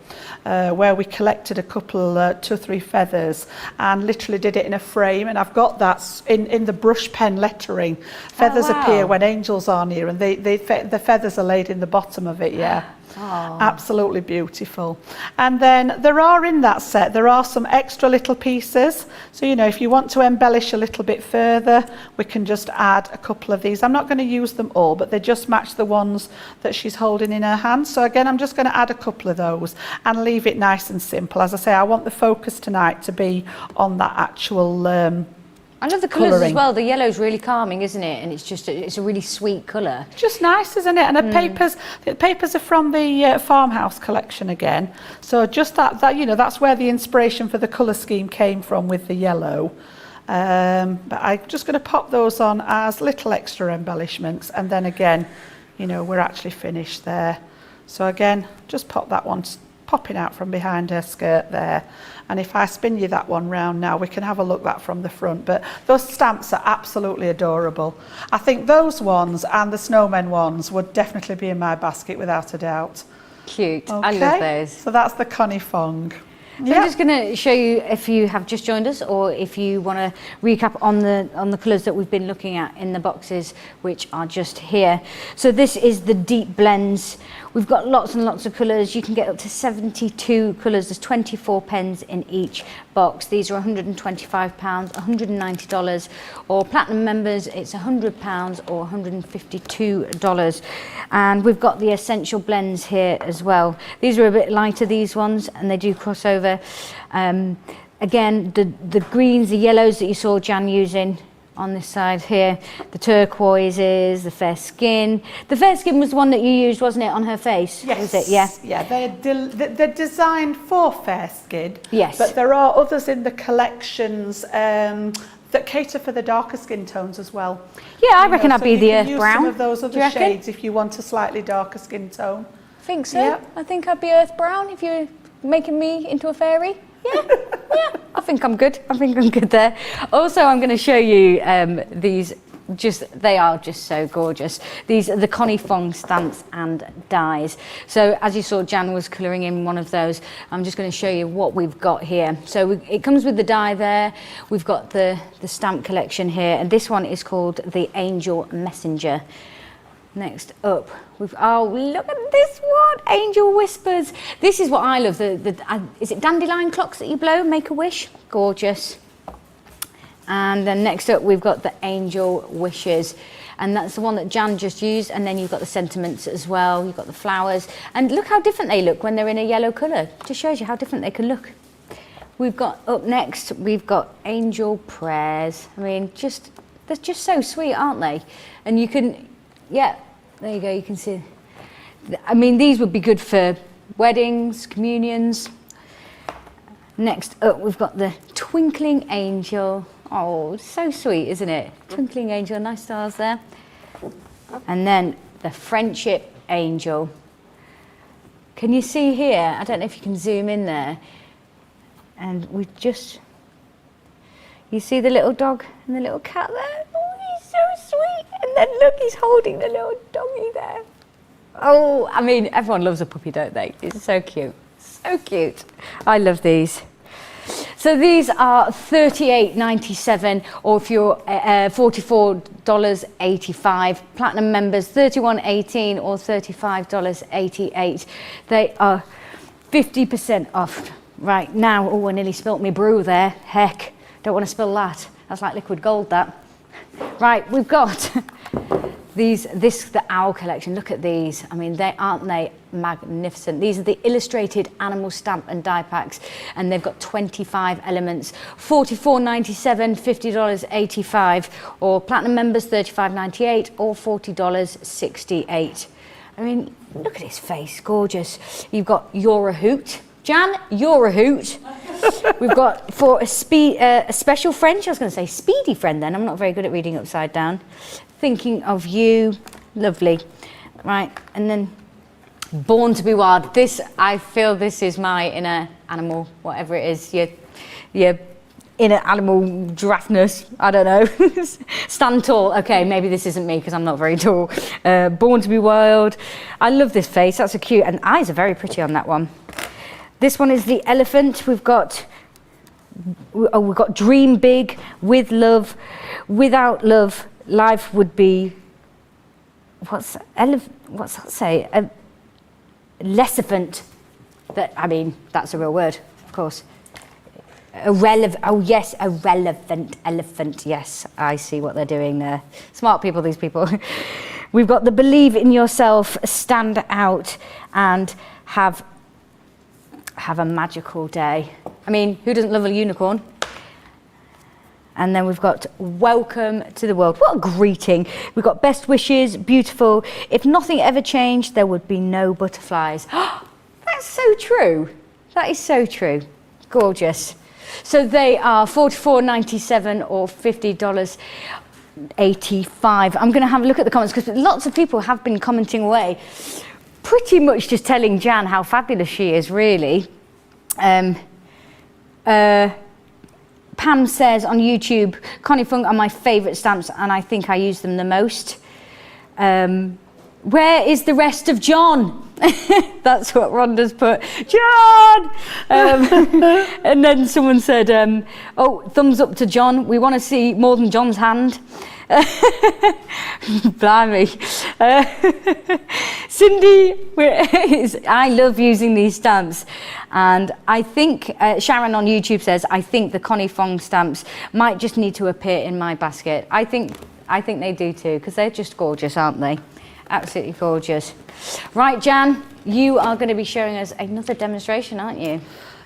where we collected a couple, 2 or 3 feathers, and literally did it in a frame, and I've got that in the brush pen lettering. Feathers appear when angels are near, and the feathers are laid in the bottom of it, yeah. Oh. Absolutely beautiful. And then there are in that set, there are some extra little pieces. So, you know, if you want to embellish a little bit further, we can just add a couple of these. I'm not going to use them all, but they just match the ones that she's holding in her hand. So again, I'm just going to add a couple of those and leave it nice and simple. As I say, I want the focus tonight to be on that actual I love the colours as well. The yellow's really calming, isn't it? And it's a really sweet colour. Just nice, isn't it? And the papers are from the farmhouse collection again. So just that you know, that's where the inspiration for the colour scheme came from with the yellow. But I'm just going to pop those on as little extra embellishments, and then again, you know, we're actually finished there. So again, just pop that one popping out from behind her skirt there. And if I spin you that one round now, we can have a look at that from the front. But those stamps are absolutely adorable. I think those ones and the snowmen ones would definitely be in my basket without a doubt. Cute. Okay. I love those. So that's the Connie Fong. So I'm just going to show you, if you have just joined us, or if you want to recap on the colours that we've been looking at in the boxes, which are just here. So this is the Deep Blends. We've got lots and lots of colours. You can get up to 72 colours. There's 24 pens in each box. These are £125, $190, or Platinum members, it's £100 or $152. And we've got the Essential Blends here as well. These are a bit lighter, these ones, and they do cross over. Again, the greens, the yellows that you saw Jan using on this side here, the turquoises, the fair skin. The fair skin was the one that you used, wasn't it, on her face? Yes. Was it? Yeah. Yeah, they're designed for fair skin. Yes. But there are others in the collections that cater for the darker skin tones as well. Yeah, I reckon I'd be the earth use brown. some of those other shades if you want a slightly darker skin tone. I think so. Yep. I think I'd be earth brown if you're making me into a fairy. Yeah, yeah, I think I'm good. I think I'm good there. Also, I'm going to show you these they are just so gorgeous. These are the Connie Fong stamps and dies. So as you saw, Jan was colouring in one of those. I'm just going to show you what we've got here. So it comes with the die there. We've got the stamp collection here, and this one is called the Angel Messenger. Next up, oh, look at this one, Angel Whispers. This is what I love. Is it dandelion clocks that you blow? Make a wish. Gorgeous. And then next up, we've got the Angel Wishes. And that's the one that Jan just used. And then you've got the sentiments as well. You've got the flowers. And look how different they look when they're in a yellow colour. Just shows you how different they can look. We've got, up next, we've got Angel Prayers. I mean, they're just so sweet, aren't they? And you can... Yeah, there you go, you can see. I mean, these would be good for weddings, communions. Next up, we've got the Twinkling Angel. Oh, so sweet, isn't it? Twinkling Angel, nice stars there. And then the Friendship Angel. Can you see here? I don't know if you can zoom in there. And we just... You see the little dog and the little cat there? So sweet. And then look, he's holding the little doggy there. Oh, I mean, everyone loves a puppy, don't they? It's so cute. So cute. I love these. So these are $38.97, or if you're $44.85. Platinum members, $31.18 or $35.88. They are 50% off right now. Oh, I nearly spilt my brew there. Heck, don't want to spill that. That's like liquid gold, that. Right, we've got the Owl collection. Look at these. I mean, aren't they magnificent? These are the illustrated animal stamp and die packs, and they've got 25 elements. $44.97, $50.85, or platinum members $35.98 or $40.68. I mean, look at his face, gorgeous. You've got You're a Hoot. Jan, you're a hoot. We've got for a special friend, I was going to say speedy friend then, I'm not very good at reading upside down. Thinking of You, lovely. Right, and then Born to be Wild. This, I feel this is my inner animal, whatever it is, your inner animal giraffeness, I don't know. Stand tall, okay, maybe this isn't me because I'm not very tall. Born to be Wild. I love this face, that's a cute, and eyes are very pretty on that one. This one is the elephant. We've got Dream Big, With Love, Without Love, Life Would Be, what's that say? Lessifant. I mean, that's a real word, of course. Irrelevant elephant. Yes, I see what they're doing there. Smart people, these people. We've got the Believe in Yourself, Stand Out, and Have a Magical Day. I mean, who doesn't love a unicorn? And then we've got Welcome to the World. What a greeting. We've got Best Wishes, Beautiful. If nothing ever changed, there would be no butterflies. That's so true. That is so true. Gorgeous. So they are $44.97 or $50.85. I'm going to have a look at the comments because lots of people have been commenting away. Pretty much just telling Jan how fabulous she is, really. Pam says on YouTube, Connie Fung are my favourite stamps and I think I use them the most. Where is the rest of John? That's what Rhonda's put. John! And then someone said, oh, thumbs up to John. We want to see more than John's hand. Blimey. Cindy, I love using these stamps, and I think Sharon on YouTube says I think the Connie Fong stamps might just need to appear in my basket. I think they do too, because they're just gorgeous, aren't they? Absolutely gorgeous. Right, Jan, you are going to be showing us another demonstration, aren't you?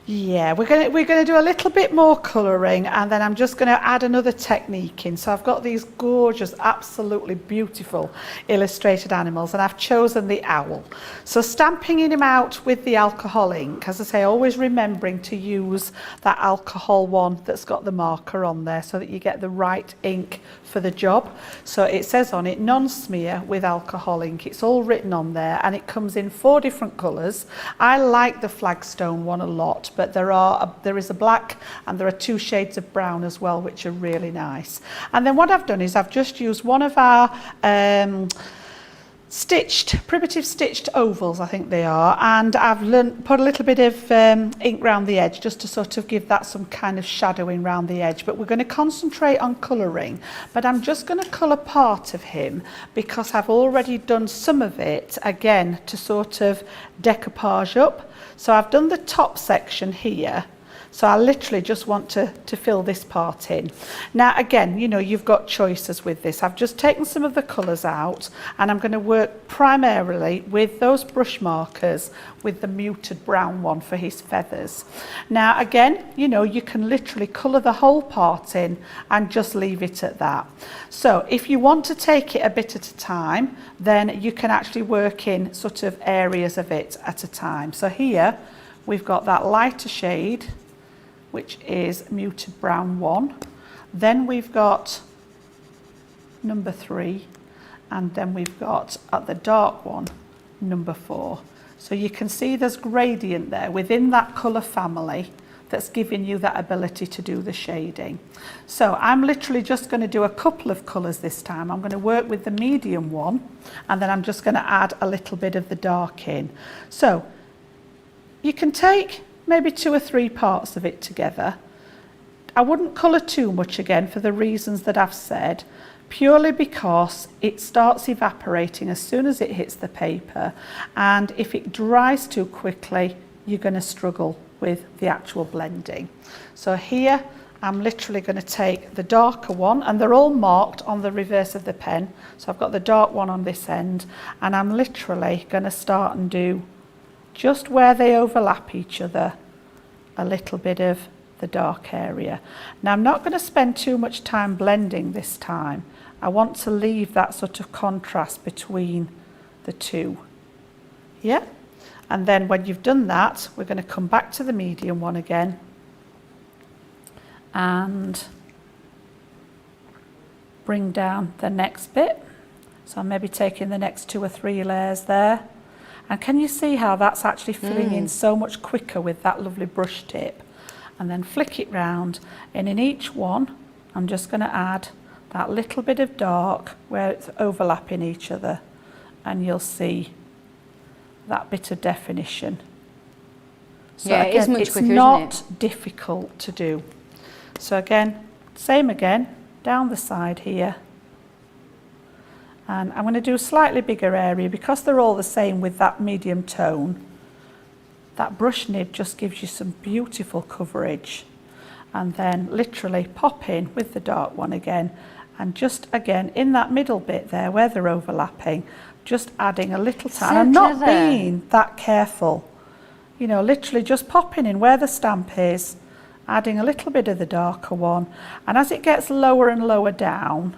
Yeah, we're going to do a little bit more colouring, and then I'm just going to add another technique in. So I've got these gorgeous, absolutely beautiful illustrated animals, and I've chosen the owl. So stamping him out with the alcohol ink, as I say, always remembering to use that alcohol one that's got the marker on there so that you get the right ink for the job. So it says on it, non-smear with alcohol ink. It's all written on there, and it comes in 4 different colours. I like the flagstone one a lot but there is a black and there are 2 shades of brown as well, which are really nice. And then what I've done is I've just used one of our primitive stitched ovals, I think they are, and I've put a little bit of ink around the edge just to sort of give that some kind of shadowing around the edge. But we're going to concentrate on colouring, but I'm just going to colour part of him because I've already done some of it again to sort of decoupage up. So I've done the top section here. So I literally just want to fill this part in. Now again, you know, you've got choices with this. I've just taken some of the colours out and I'm going to work primarily with those brush markers with the muted brown one for his feathers. Now again, you know, you can literally colour the whole part in and just leave it at that. So if you want to take it a bit at a time, then you can actually work in sort of areas of it at a time. So here we've got that lighter shade, which is muted brown 1. Then we've got number 3, and then we've got at the dark one, number 4. So you can see there's gradient there within that colour family that's giving you that ability to do the shading. So I'm literally just going to do a couple of colours this time. I'm going to work with the medium one, and then I'm just going to add a little bit of the dark in. So you can take maybe 2 or 3 parts of it together. I wouldn't colour too much again for the reasons that I've said, purely because it starts evaporating as soon as it hits the paper, and if it dries too quickly, you're going to struggle with the actual blending. So here I'm literally going to take the darker one, and they're all marked on the reverse of the pen. So I've got the dark one on this end, and I'm literally going to start and do just where they overlap each other, a little bit of the dark area. Now I'm not going to spend too much time blending this time. I want to leave that sort of contrast between the two. Yeah? And then when you've done that, we're going to come back to the medium one again and bring down the next bit. So I'm maybe taking the next 2 or 3 layers there. And can you see how that's actually filling in so much quicker with that lovely brush tip? And then flick it round, and in each one I'm just going to add that little bit of dark where it's overlapping each other, and you'll see that bit of definition. So yeah, again, it is much quicker, it's not isn't it? difficult to do. So again, same again, down the side here. And I'm going to do a slightly bigger area because they're all the same with that medium tone. That brush nib just gives you some beautiful coverage. And then literally pop in with the dark one again, and just again in that middle bit there where they're overlapping, just adding a little time. So I'm not clever. being that careful. You know, literally just popping in where the stamp is, adding a little bit of the darker one. And as it gets lower and lower down,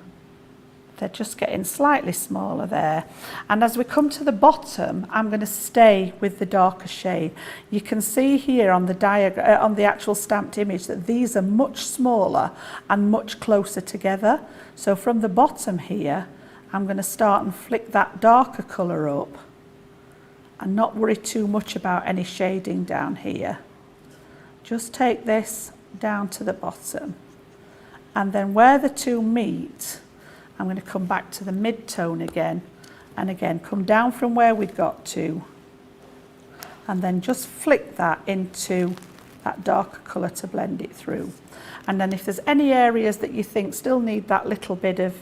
they're just getting slightly smaller there. And as we come to the bottom, I'm going to stay with the darker shade. You can see here on the diagram, on the actual stamped image, that these are much smaller and much closer together. So from the bottom here, I'm going to start and flick that darker colour up and not worry too much about any shading down here. Just take this down to the bottom, and then where the two meet, I'm going to come back to the mid-tone again, and again come down from where we got to, and then just flick that into that darker colour to blend it through. And then if there's any areas that you think still need that little bit of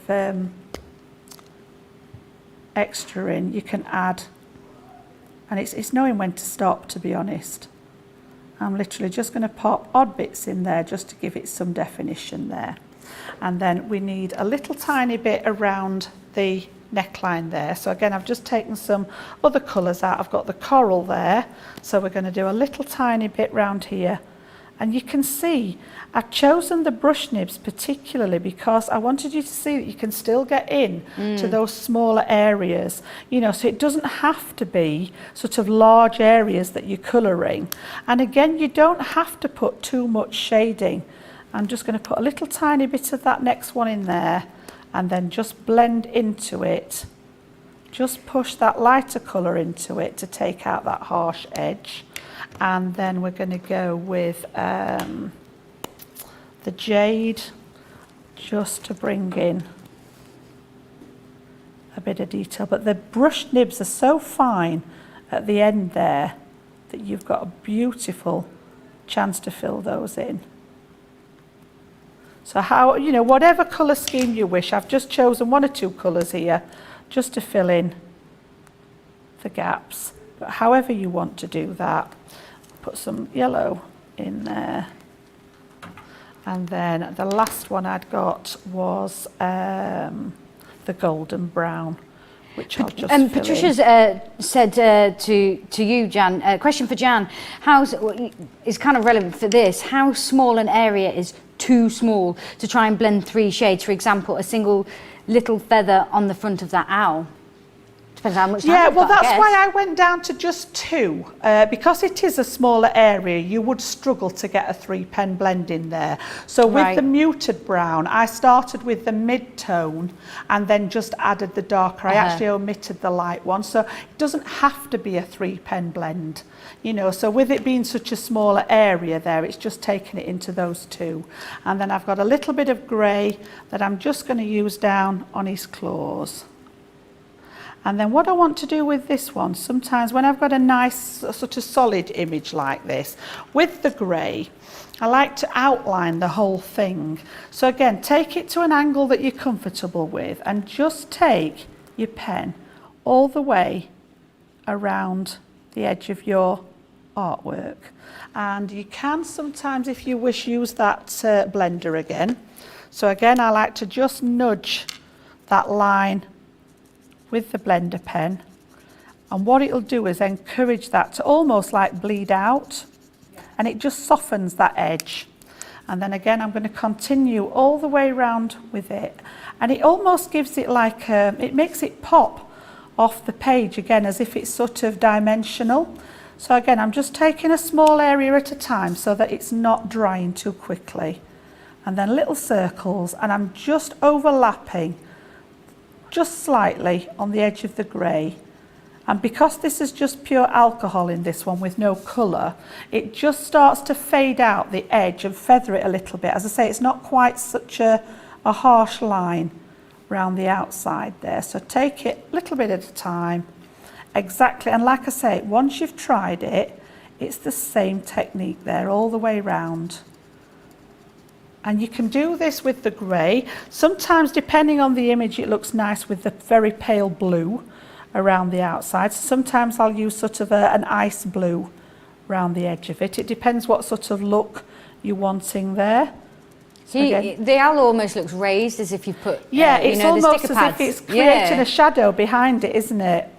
extra in, you can add, and it's knowing when to stop, to be honest. I'm literally just going to pop odd bits in there just to give it some definition there. And then we need a little tiny bit around the neckline there. So again, I've just taken some other colours out. I've got the coral there, so we're going to do a little tiny bit round here. And you can see I've chosen the brush nibs particularly because I wanted you to see that you can still get in to those smaller areas, you know, so it doesn't have to be sort of large areas that you're colouring. And again, you don't have to put too much shading. I'm just going to put a little tiny bit of that next one in there, and then just blend into it. Just push that lighter colour into it to take out that harsh edge. And then we're going to go with the jade, just to bring in a bit of detail. But the brushed nibs are so fine at the end there that you've got a beautiful chance to fill those in. So how, you know, whatever colour scheme you wish, I've just chosen 1 or 2 colours here just to fill in the gaps. But however you want to do that, put some yellow in there. And then the last one I'd got was the golden brown, which I'll just fill Patricia's said to you, Jan, question for Jan, is kind of relevant for this, how small an area is too small to try and blend 3 shades? For example, a single little feather on the front of that owl. Depends how much time yeah, you've well, got, that's why I went down to just 2. Because it is a smaller area, you would struggle to get a 3-pen blend in there. So with the muted brown, I started with the mid-tone and then just added the darker. I actually omitted the light one. So it doesn't have to be a 3-pen blend, you know. So with it being such a smaller area there, it's just taking it into those 2. And then I've got a little bit of grey that I'm just going to use down on his claws. And then what I want to do with this one, sometimes when I've got a nice sort of solid image like this, with the grey, I like to outline the whole thing. So again, take it to an angle that you're comfortable with and just take your pen all the way around the edge of your artwork. And you can sometimes, if you wish, use that blender again. So again, I like to just nudge that line with the blender pen, and what it'll do is encourage that to almost like bleed out, and it just softens that edge. And then again, I'm going to continue all the way around with it, and it almost gives it like it makes it pop off the page again, as if it's sort of dimensional. So again, I'm just taking a small area at a time so that it's not drying too quickly, and then little circles, and I'm just overlapping just slightly on the edge of the grey. And because this is just pure alcohol in this one with no colour, it just starts to fade out the edge and feather it a little bit. As I say, it's not quite such a harsh line round the outside there. So take it a little bit at a time. Exactly, and like I say, once you've tried it, it's the same technique there all the way round. And you can do this with the grey. Sometimes, depending on the image, it looks nice with the very pale blue around the outside. Sometimes I'll use sort of an ice blue around the edge of it. It depends what sort of look you're wanting there. So again, the owl almost looks raised, as if you put it's almost as pads. if it's creating a shadow behind it, isn't it?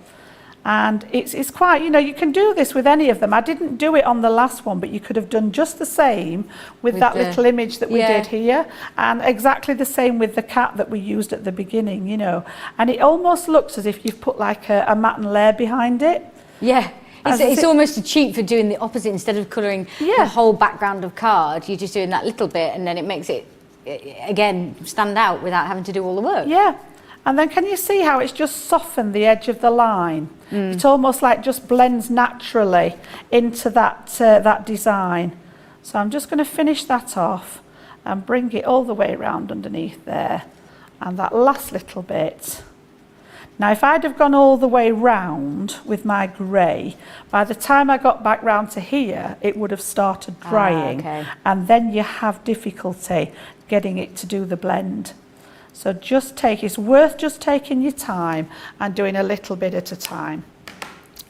And it's quite, you know, you can do this with any of them. I didn't do it on the last one, but you could have done just the same with that little image that we did here, and exactly the same with the cat that we used at the beginning, you know. And it almost looks as if you've put like a matte and layer behind it. Yeah. It's almost a cheat for doing the opposite. Instead of colouring the whole background of card, you're just doing that little bit, and then it makes it, again, stand out without having to do all the work. Yeah. And then can you see how it's just softened the edge of the line? It almost like just blends naturally into that design. So I'm just going to finish that off and bring it all the way around underneath there. And that last little bit. Now, if I'd have gone all the way round with my grey, by the time I got back round to here, it would have started drying. And then you have difficulty getting it to do the blend. So it's worth just taking your time and doing a little bit at a time.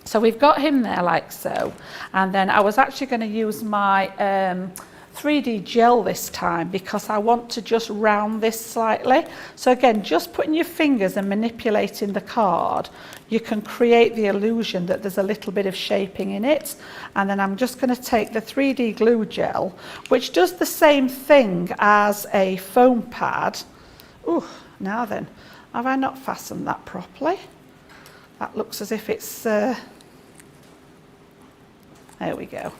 So we've got him there like so. And then I was actually going to use my 3D gel this time because I want to just round this slightly. So again, just putting your fingers and manipulating the card, you can create the illusion that there's a little bit of shaping in it. And then I'm just going to take the 3D glue gel, which does the same thing as a foam pad. Ooh, now then, have I not fastened that properly? That looks as if it's, there we go.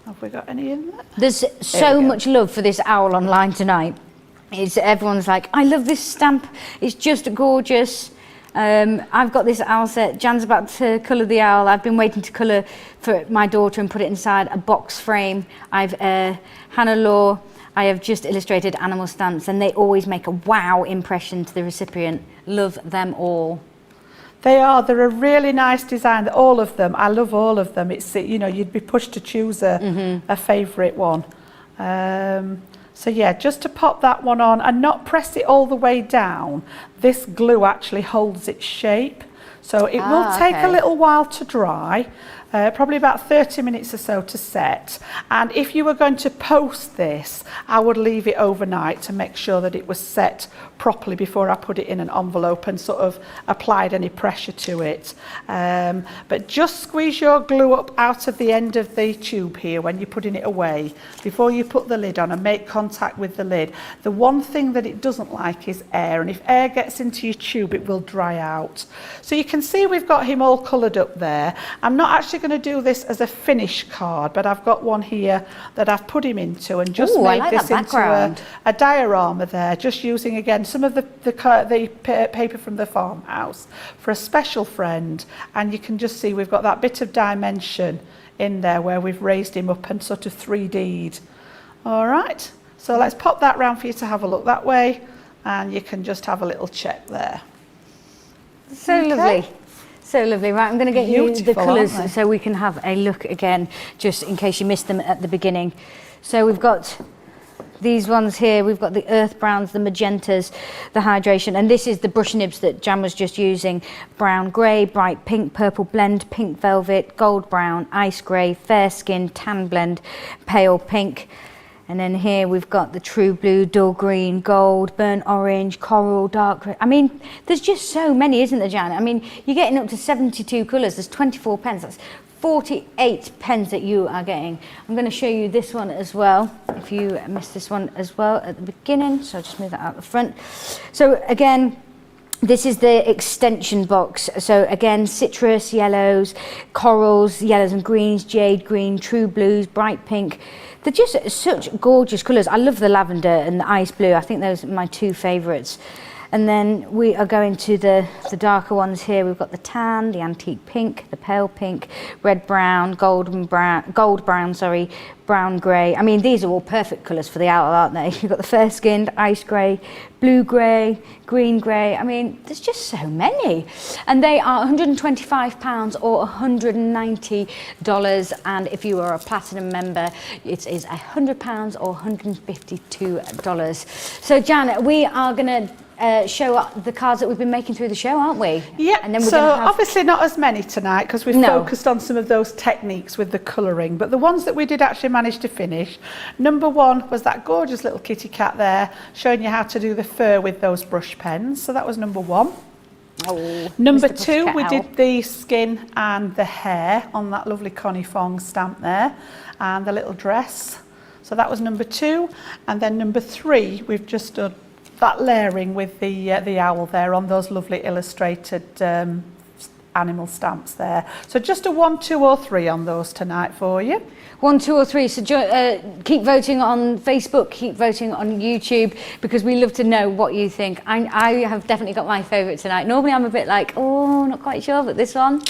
Have we got any in there? There's so much love for this owl online tonight. Everyone's like, I love this stamp, it's just gorgeous. I've got this owl set. Jan's about to colour the owl. I've been waiting to colour for my daughter and put it inside a box frame. I've Hannah Law. I have just illustrated animal stamps, and they always make a wow impression to the recipient. Love them all. They're a really nice design, all of them. I love all of them. It's, you know, you'd be pushed to choose a favourite one. So yeah, just to pop that one on and not press it all the way down, this glue actually holds its shape. So it will take a little while to dry, probably about 30 minutes or so to set. And if you were going to post this, I would leave it overnight to make sure that it was set properly before I put it in an envelope and sort of applied any pressure to it. But just squeeze your glue up out of the end of the tube here when you're putting it away before you put the lid on, and make contact with the lid. The one thing that it doesn't like is air, and if air gets into your tube it will dry out. So you can see we've got him all coloured up there. I'm not actually going to do this as a finish card, but I've got one here that I've put him into and just made this into a diorama there, just using again some of the paper from the farmhouse for a special friend. And you can just see we've got that bit of dimension in there where we've raised him up and sort of 3D'd. All right, so let's pop that round for you to have a look that way, and you can just have a little check there. So lovely. So lovely. Right, I'm going to get you the colours so we can have a look again, just in case you missed them at the beginning. So we've got these ones here. We've got the earth browns, the magentas, the hydration, and this is the brush nibs that Jan was just using. Brown grey, bright pink, purple blend, pink velvet, gold brown, ice grey, fair skin, tan blend, pale pink. And then here we've got the true blue, dull green, gold, burnt orange, coral, dark grey. I mean, there's just so many, isn't there, Jan? I mean, you're getting up to 72 colours. There's 24 pens. That's 48 pens that you are getting. I'm going to show you this one as well, if you missed this one as well at the beginning. So I'll just move that out the front. So again, this is the extension box. So again, citrus, yellows, corals, yellows and greens, jade green, true blues, bright pink. They're just such gorgeous colours. I love the lavender and the ice blue. I think those are my two favourites. And then we are going to the darker ones here. We've got the tan, the antique pink, the pale pink, red brown, gold brown, sorry, brown grey. I mean, these are all perfect colours for the owl, aren't they? You've got the fair skinned, ice grey, blue grey, green grey. I mean, there's just so many. And they are £125 or $190. And if you are a platinum member, it is £100 or $152. So Jan, we are going to show up the cards that we've been making through the show, aren't we? Yeah, and then we're so gonna have... obviously not as many tonight because we've focused on some of those techniques with the colouring, but the ones that we did actually manage to finish. Number one was that gorgeous little kitty cat there, showing you how to do the fur with those brush pens. So that was number one. Oh, number two, we did the skin and the hair on that lovely Connie Fong stamp there, and the little dress. So that was number two. And then number three, we've just done that layering with the owl there on those lovely illustrated animal stamps there. So just a 1, 2 or 3 on those tonight for you. 1, 2 or 3. So keep voting on Facebook, keep voting on YouTube, because we love to know what you think. I have definitely got my favourite tonight. Normally I'm a bit like, oh, not quite sure, but this one,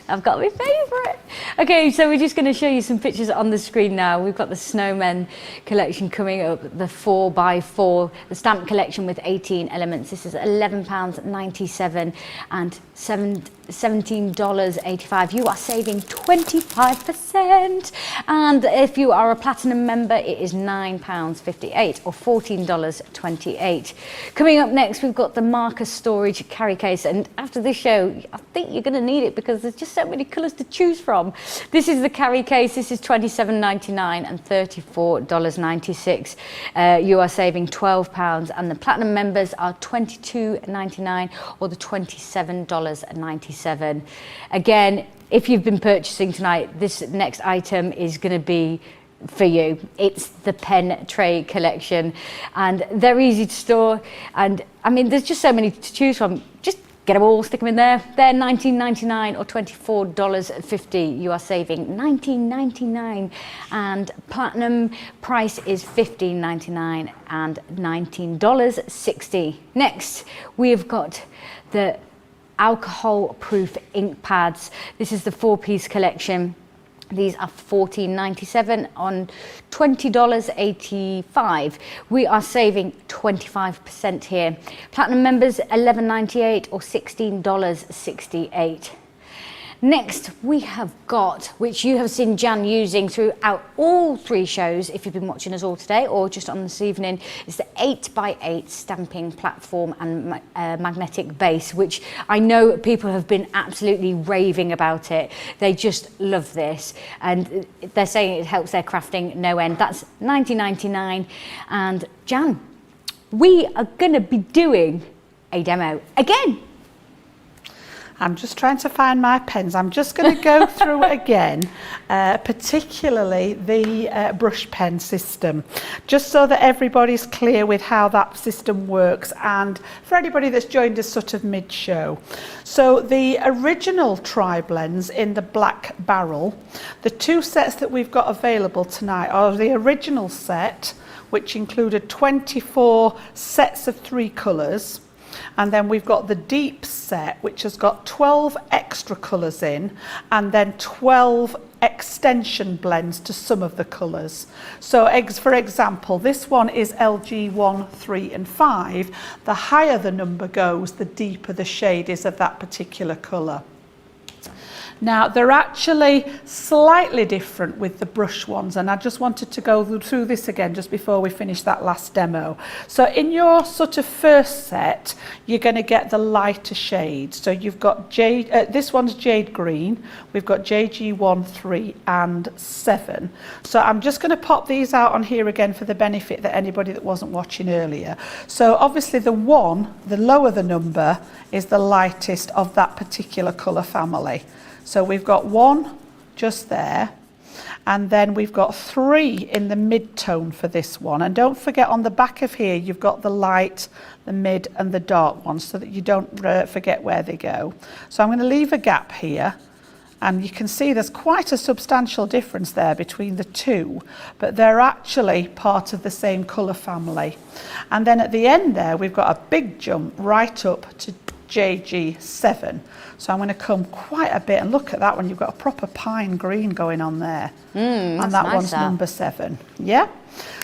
I've got my favourite. Okay, so we're just going to show you some pictures on the screen now. We've got the snowmen collection coming up, the 4x4, the stamp collection with 18 elements. This is £11.97 and $17.85. You are saving 25%. And if you are a platinum member, it is £9.58 or $14.28. Coming up next, we've got the marker storage carry case. And after this show, I think you're going to need it because there's just so many colours to choose from. This is the carry case. This is $27.99 and $34.96. You are saving £12, and the platinum members are $22.99 or the $27.97. Again, if you've been purchasing tonight, this next item is going to be for you. It's the pen tray collection, and they're easy to store, and I mean there's just so many to choose from. Just get them all, stick them in there. They're $19.99 or $24.50. You are saving $19.99, and platinum price is $15.99 and $19.60. Next, we've got the alcohol-proof ink pads. This is the 4-piece collection. These are $14.97 on $20.85. We are saving 25% here. Platinum members, $11.98 or $16.68. Next, we have got, which you have seen Jan using throughout all 3 shows, if you've been watching us all today or just on this evening, is the 8x8 stamping platform and magnetic base, which I know people have been absolutely raving about it. They just love this, and they're saying it helps their crafting no end. That's $19.99. And Jan, we are going to be doing a demo again. I'm just trying to find my pens. I'm just going to go through it again, particularly the brush pen system, just so that everybody's clear with how that system works, and for anybody that's joined us sort of mid-show. So the original TriBlends in the black barrel, the 2 sets that we've got available tonight are the original set, which included 24 sets of 3 colours. And then we've got the deep set, which has got 12 extra colours in, and then 12 extension blends to some of the colours. So for example, this one is LG 1, 3 and 5. The higher the number goes, the deeper the shade is of that particular colour. Now, they're actually slightly different with the brush ones, and I just wanted to go through this again just before we finish that last demo. So in your sort of first set, you're going to get the lighter shade. So you've got jade, this one's jade green, we've got JG1, 3 and 7. So I'm just going to pop these out on here again for the benefit that anybody that wasn't watching earlier. So obviously the lower the number, is the lightest of that particular colour family. So we've got 1 just there, and then we've got 3 in the mid-tone for this one. And don't forget, on the back of here, you've got the light, the mid and the dark ones, so that you don't forget where they go. So I'm going to leave a gap here, and you can see there's quite a substantial difference there between the 2, but they're actually part of the same colour family. And then at the end there, we've got a big jump right up to JG7. So I'm going to come quite a bit, and look at that one, you've got a proper pine green going on there. And that one's number 7. Yeah.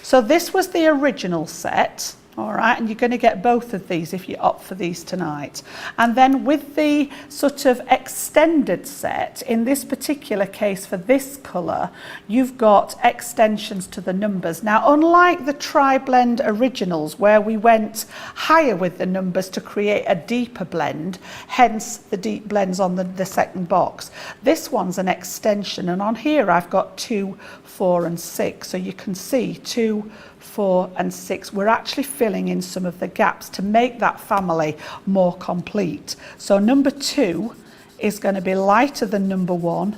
So this was the original set. All right, and you're going to get both of these if you opt for these tonight. And then with the sort of extended set, in this particular case for this colour, you've got extensions to the numbers. Now, unlike the TriBlend originals, where we went higher with the numbers to create a deeper blend, hence the deep blends on the second box, this one's an extension. And on here I've got 2, 4 and 6. So you can see 2, 4 and 6. We're actually filling in some of the gaps to make that family more complete. So number 2 is going to be lighter than number 1.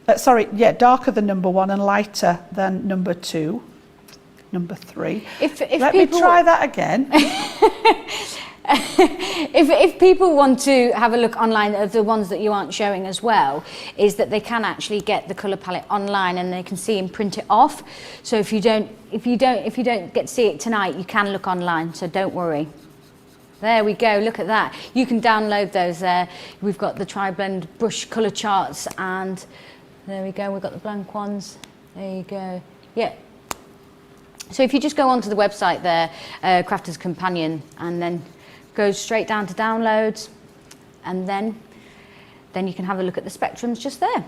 Darker than number 1 and lighter than number 2. Number 3. Let me try that again. If people want to have a look online of the ones that you aren't showing as well, is that they can actually get the colour palette online and they can see and print it off. So if you don't get to see it tonight, you can look online, so don't worry. There we go, look at that. You can download those there. We've got the TriBlend brush colour charts, and there we go, we've got the blank ones. There you go. Yeah. So if you just go onto the website there, Crafter's Companion, and then go straight down to downloads, and then you can have a look at the spectrums just there.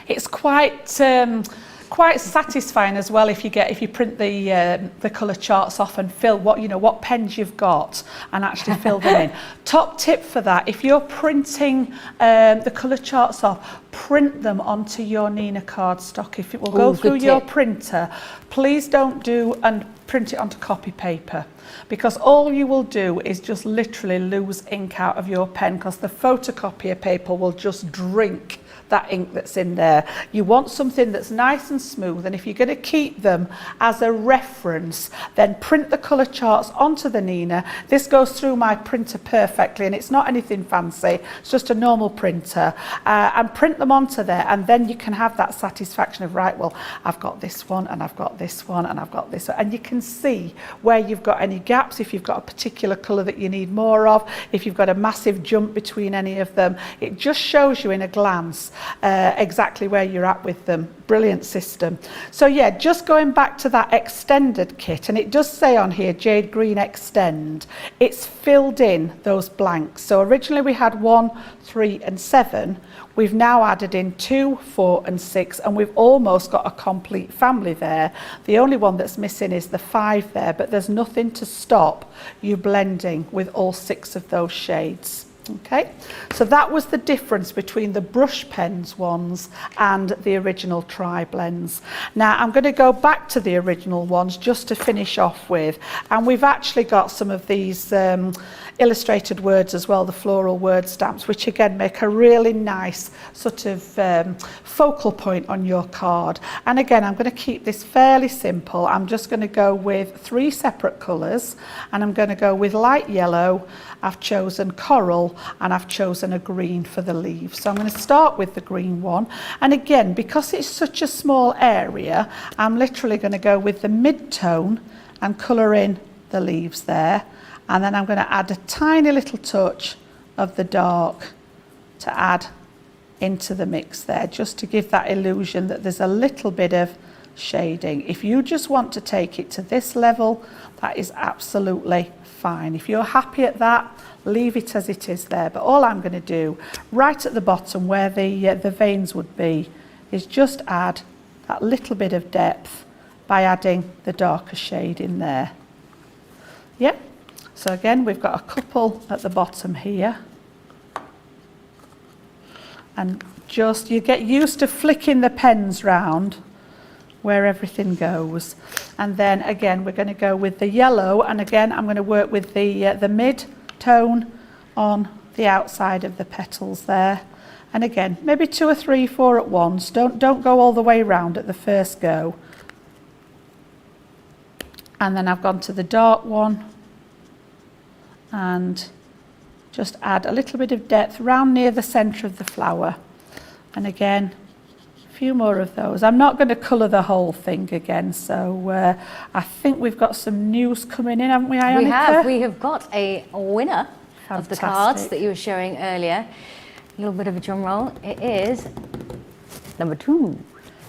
It's quite satisfying as well if you print the colour charts off and fill what pens you've got and actually fill them in. Top tip for that: if you're printing the colour charts off, print them onto your Nina cardstock. If it will go through your printer, please don't print it onto copy paper, because all you will do is just literally lose ink out of your pen, because the photocopier paper will just drink that ink that's in there. You want something that's nice and smooth, and if you're going to keep them as a reference, then print the colour charts onto the Nina. This goes through my printer perfectly, and it's not anything fancy, it's just a normal printer, and print them onto there, and then you can have that satisfaction of, right, well, I've got this one, and I've got this one, and I've got this one, and you can see where you've got any gaps, if you've got a particular colour that you need more of, if you've got a massive jump between any of them. It just shows you in a glance exactly where you're at with them. Brilliant system. So yeah, just going back to that extended kit, and it does say on here Jade Green Extend, it's filled in those blanks. So originally we had 1, 3 and 7. We've now added in 2, 4 and 6, and we've almost got a complete family there. The only one that's missing is the 5 there, but there's nothing to stop you blending with all 6 of those shades. Okay, so that was the difference between the brush pens ones and the original TriBlends. Now I'm going to go back to the original ones just to finish off with, and we've actually got some of these illustrated words as well, the floral word stamps, which again make a really nice sort of focal point on your card. And again, I'm going to keep this fairly simple. I'm just going to go with 3 separate colours, and I'm going to go with light yellow, I've chosen coral, and I've chosen a green for the leaves. So I'm going to start with the green one, and again, because it's such a small area, I'm literally going to go with the mid-tone and colour in the leaves there, and then I'm going to add a tiny little touch of the dark to add into the mix there, just to give that illusion that there's a little bit of shading. If you just want to take it to this level, that is absolutely fine. If you're happy at that, leave it as it is there. But all I'm going to do right at the bottom where the veins would be is just add that little bit of depth by adding the darker shade in there. Yep. So again, we've got a couple at the bottom here, and just you get used to flicking the pens round where everything goes. And then again, we're going to go with the yellow, and again I'm going to work with the mid tone on the outside of the petals there. And again, maybe 2 or 3, 4 at once. Don't go all the way round at the first go. And then I've gone to the dark one and just add a little bit of depth round near the centre of the flower. And again, a few more of those. I'm not going to colour the whole thing again, so I think we've got some news coming in, haven't we, Ionica? We have got a winner of the cards that you were showing earlier. A little bit of a drum roll. It is number 2.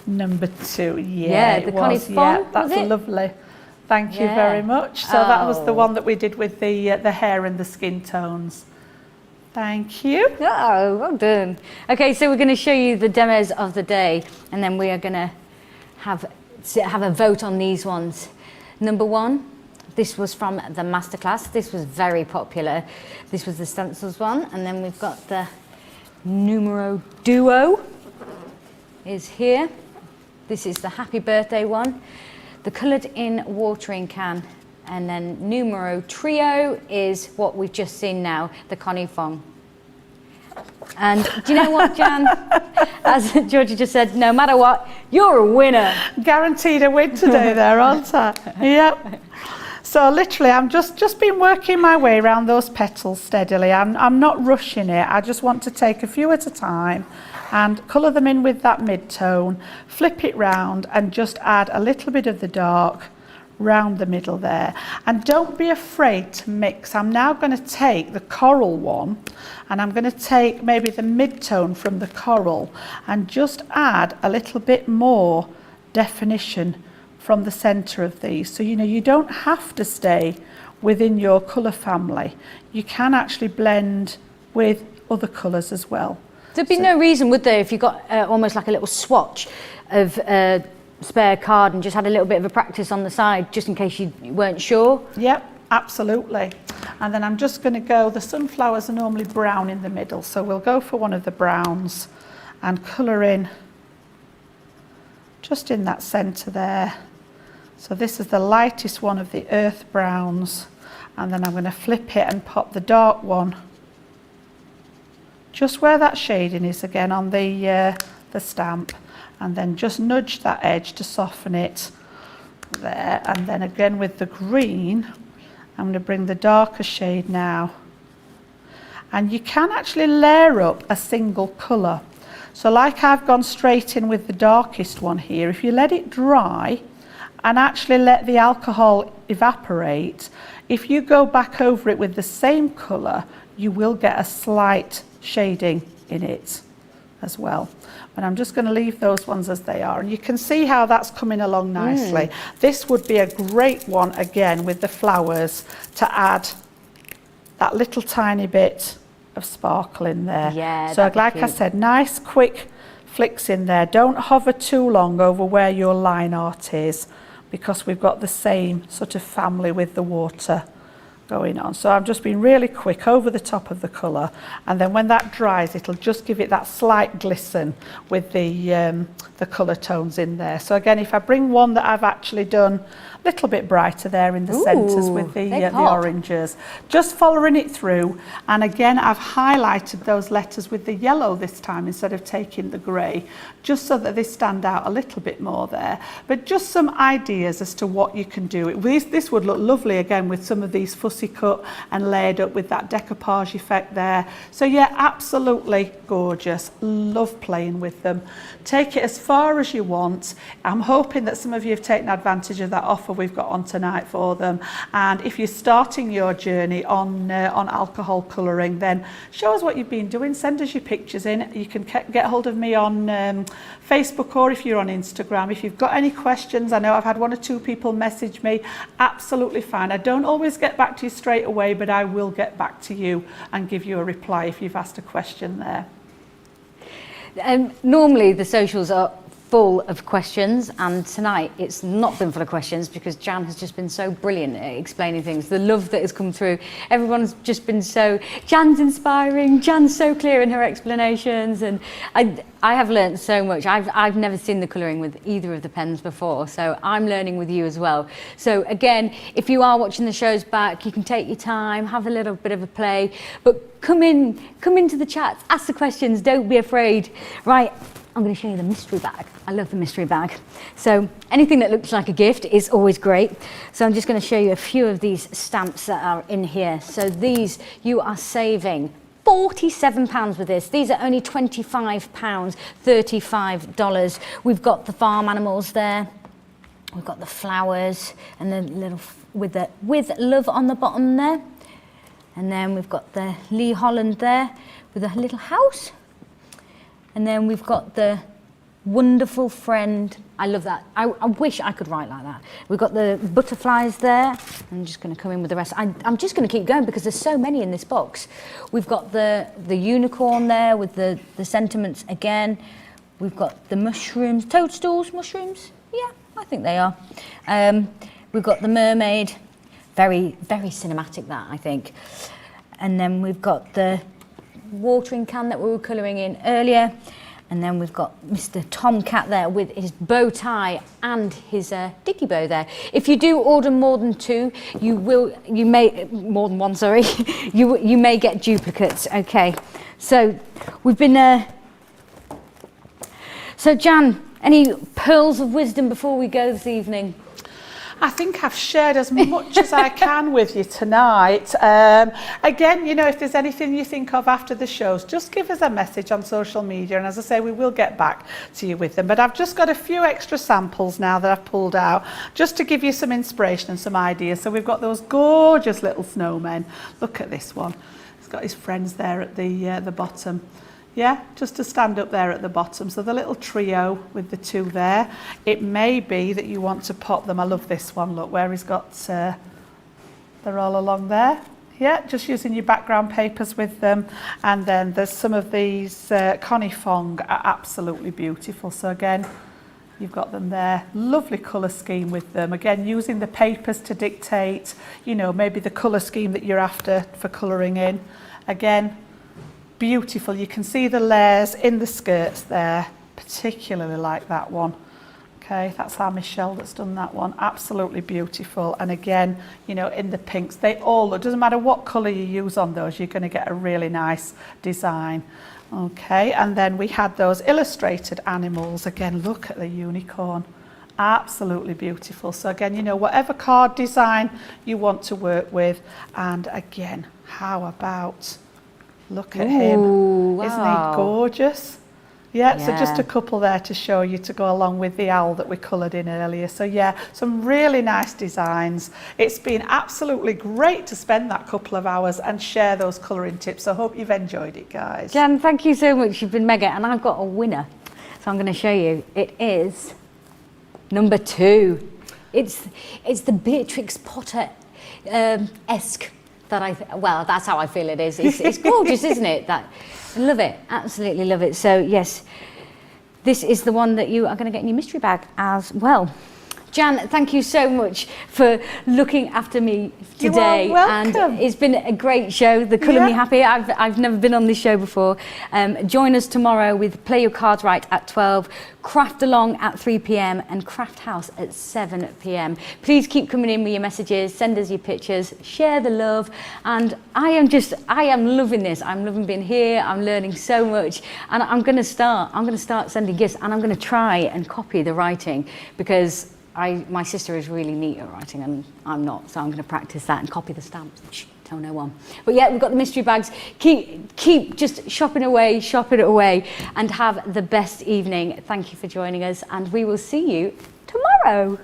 Number 2, yeah, the Connie was. Yeah, that's was it? Lovely. Thank you very much. So that was the one that we did with the hair and the skin tones. Thank you. Oh, well done. Okay, so we're going to show you the demos of the day, and then we are going to have a vote on these ones. Number 1, this was from the masterclass. This was very popular. This was the stencils one, and then we've got the numero duo is here. This is the happy birthday one. The coloured in watering can, and then numero trio is what we've just seen now, the Connie Fong. And do you know what, Jan? As Georgie just said, no matter what, you're a winner. Guaranteed a win today there, aren't I? Yep. So literally, I'm just been working my way around those petals steadily. I'm not rushing it. I just want to take a few at a time and colour them in with that mid-tone, flip it round and just add a little bit of the dark round the middle there. And don't be afraid to mix. I'm now going to take the coral one, and I'm going to take maybe the mid-tone from the coral and just add a little bit more definition from the centre of these. So you don't have to stay within your colour family. You can actually blend with other colours as well. There'd be no reason, would there, if you got almost like a little swatch of spare card and just had a little bit of a practice on the side, just in case you weren't sure? Yep, absolutely. And then I'm just going to go, the sunflowers are normally brown in the middle, so we'll go for one of the browns and colour in just in that centre there. So this is the lightest one of the earth browns, and then I'm going to flip it and pop the dark one just where that shading is again on the stamp, and then just nudge that edge to soften it there. And then again with the green, I'm going to bring the darker shade now. And you can actually layer up a single colour. So like I've gone straight in with the darkest one here, if you let it dry and actually let the alcohol evaporate, if you go back over it with the same colour, you will get a slight shading in it as well. But I'm just going to leave those ones as they are, and you can see how that's coming along nicely. This would be a great one again with the flowers to add that little tiny bit of sparkle in there. Yeah, so like I said, nice quick flicks in there. Don't hover too long over where your line art is, because we've got the same sort of family with the water going on. So I've just been really quick over the top of the colour, and then when that dries it'll just give it that slight glisten with the colour tones in there. So again, if I bring one that I've actually done a little bit brighter there in the centres with the oranges, just following it through, and again I've highlighted those letters with the yellow this time instead of taking the grey, just so that they stand out a little bit more there. But just some ideas as to what you can do. This would look lovely again with some of these fussy cut and layered up with that decoupage effect there. So yeah, absolutely gorgeous. Love playing with them. Take it as far as you want. I'm hoping that some of you have taken advantage of that offer we've got on tonight for them. And if you're starting your journey on alcohol colouring, then show us what you've been doing. Send us your pictures in. You can get hold of me on Facebook, or if you're on Instagram. If you've got any questions, I know I've had 1 or 2 people message me. Absolutely fine. I don't always get back to you straight away, but I will get back to you and give you a reply if you've asked a question there. Normally the socials are full of questions, and tonight it's not been full of questions because Jan has just been so brilliant at explaining things. The love that has come through, everyone's just been so, Jan's inspiring, Jan's so clear in her explanations, and I have learnt so much. I've never seen the colouring with either of the pens before, so I'm learning with you as well. So again, if you are watching the shows back, you can take your time, have a little bit of a play, but come into the chats, ask the questions, don't be afraid. Right, I'm going to show you the mystery bag. I love the mystery bag. So anything that looks like a gift is always great. So I'm just going to show you a few of these stamps that are in here. So these, you are saving £47 with this. These are only £25, $35. We've got the farm animals there. We've got the flowers and the little with love on the bottom there. And then we've got the Lee Holland there with a little house. And then we've got the wonderful friend. I love that. I wish I could write like that. We've got the butterflies there. I'm just going to come in with the rest. I'm just going to keep going because there's so many in this box. We've got the unicorn there with the sentiments again. We've got the mushrooms, toadstools, mushrooms. Yeah, I think they are. We've got the mermaid. Very, very cinematic that, I think. And then we've got the watering can that we were colouring in earlier, and then we've got Mr. Tomcat there with his bow tie and his dicky bow there. If you do order more than 2, you may more than 1, sorry, you may get duplicates. Okay, so we've been so Jan, any pearls of wisdom before we go this evening? I think I've shared as much as I can with you tonight. Again, you know, if there's anything you think of after the shows, just give us a message on social media, and as I say, we will get back to you with them. But I've just got a few extra samples now that I've pulled out, just to give you some inspiration and some ideas. So we've got those gorgeous little snowmen. Look at this one. He's got his friends there at the bottom. Yeah, just to stand up there at the bottom. So the little trio with the 2 there. It may be that you want to pop them. I love this one, look, where he's got, they're all along there. Yeah, just using your background papers with them. And then there's some of these Connie Fong are absolutely beautiful. So again, you've got them there. Lovely colour scheme with them. Again, using the papers to dictate, you know, maybe the colour scheme that you're after for colouring in. Again, beautiful. You can see the layers in the skirts there, particularly like that one. Okay, that's our Michelle that's done that one. Absolutely beautiful. And again, you know, in the pinks, they all look, doesn't matter what colour you use on those, you're going to get a really nice design. Okay, and then we had those illustrated animals. Again, look at the unicorn. Absolutely beautiful. So again, you know, whatever card design you want to work with. And again, how about, look at him. Wow. Isn't he gorgeous? Yeah, so just a couple there to show you to go along with the owl that we coloured in earlier. So yeah, some really nice designs. It's been absolutely great to spend that couple of hours and share those colouring tips. I hope you've enjoyed it, guys. Jan, thank you so much. You've been mega. And I've got a winner. So I'm going to show you. It is number 2. It's the Beatrix Potter esque that well, that's how I feel it is. It's gorgeous, isn't it? I love it. Absolutely love it. So yes, this is the one that you are going to get in your mystery bag as well. Jan, thank you so much for looking after me today. You are welcome. And it's been a great show. The Colour Me Happy. I've never been on this show before. Join us tomorrow with Play Your Cards Right at 12, Craft Along at 3 p.m. and Craft House at 7 p.m. Please keep coming in with your messages, send us your pictures, share the love. And I am loving this. I'm loving being here. I'm learning so much. And I'm going to start sending gifts, and I'm going to try and copy the writing, because my sister is really neat at writing and I'm not, so I'm going to practice that and copy the stamps. Shh, tell no one. But yeah, we've got the mystery bags. Keep just shopping away, and have the best evening. Thank you for joining us, and we will see you tomorrow.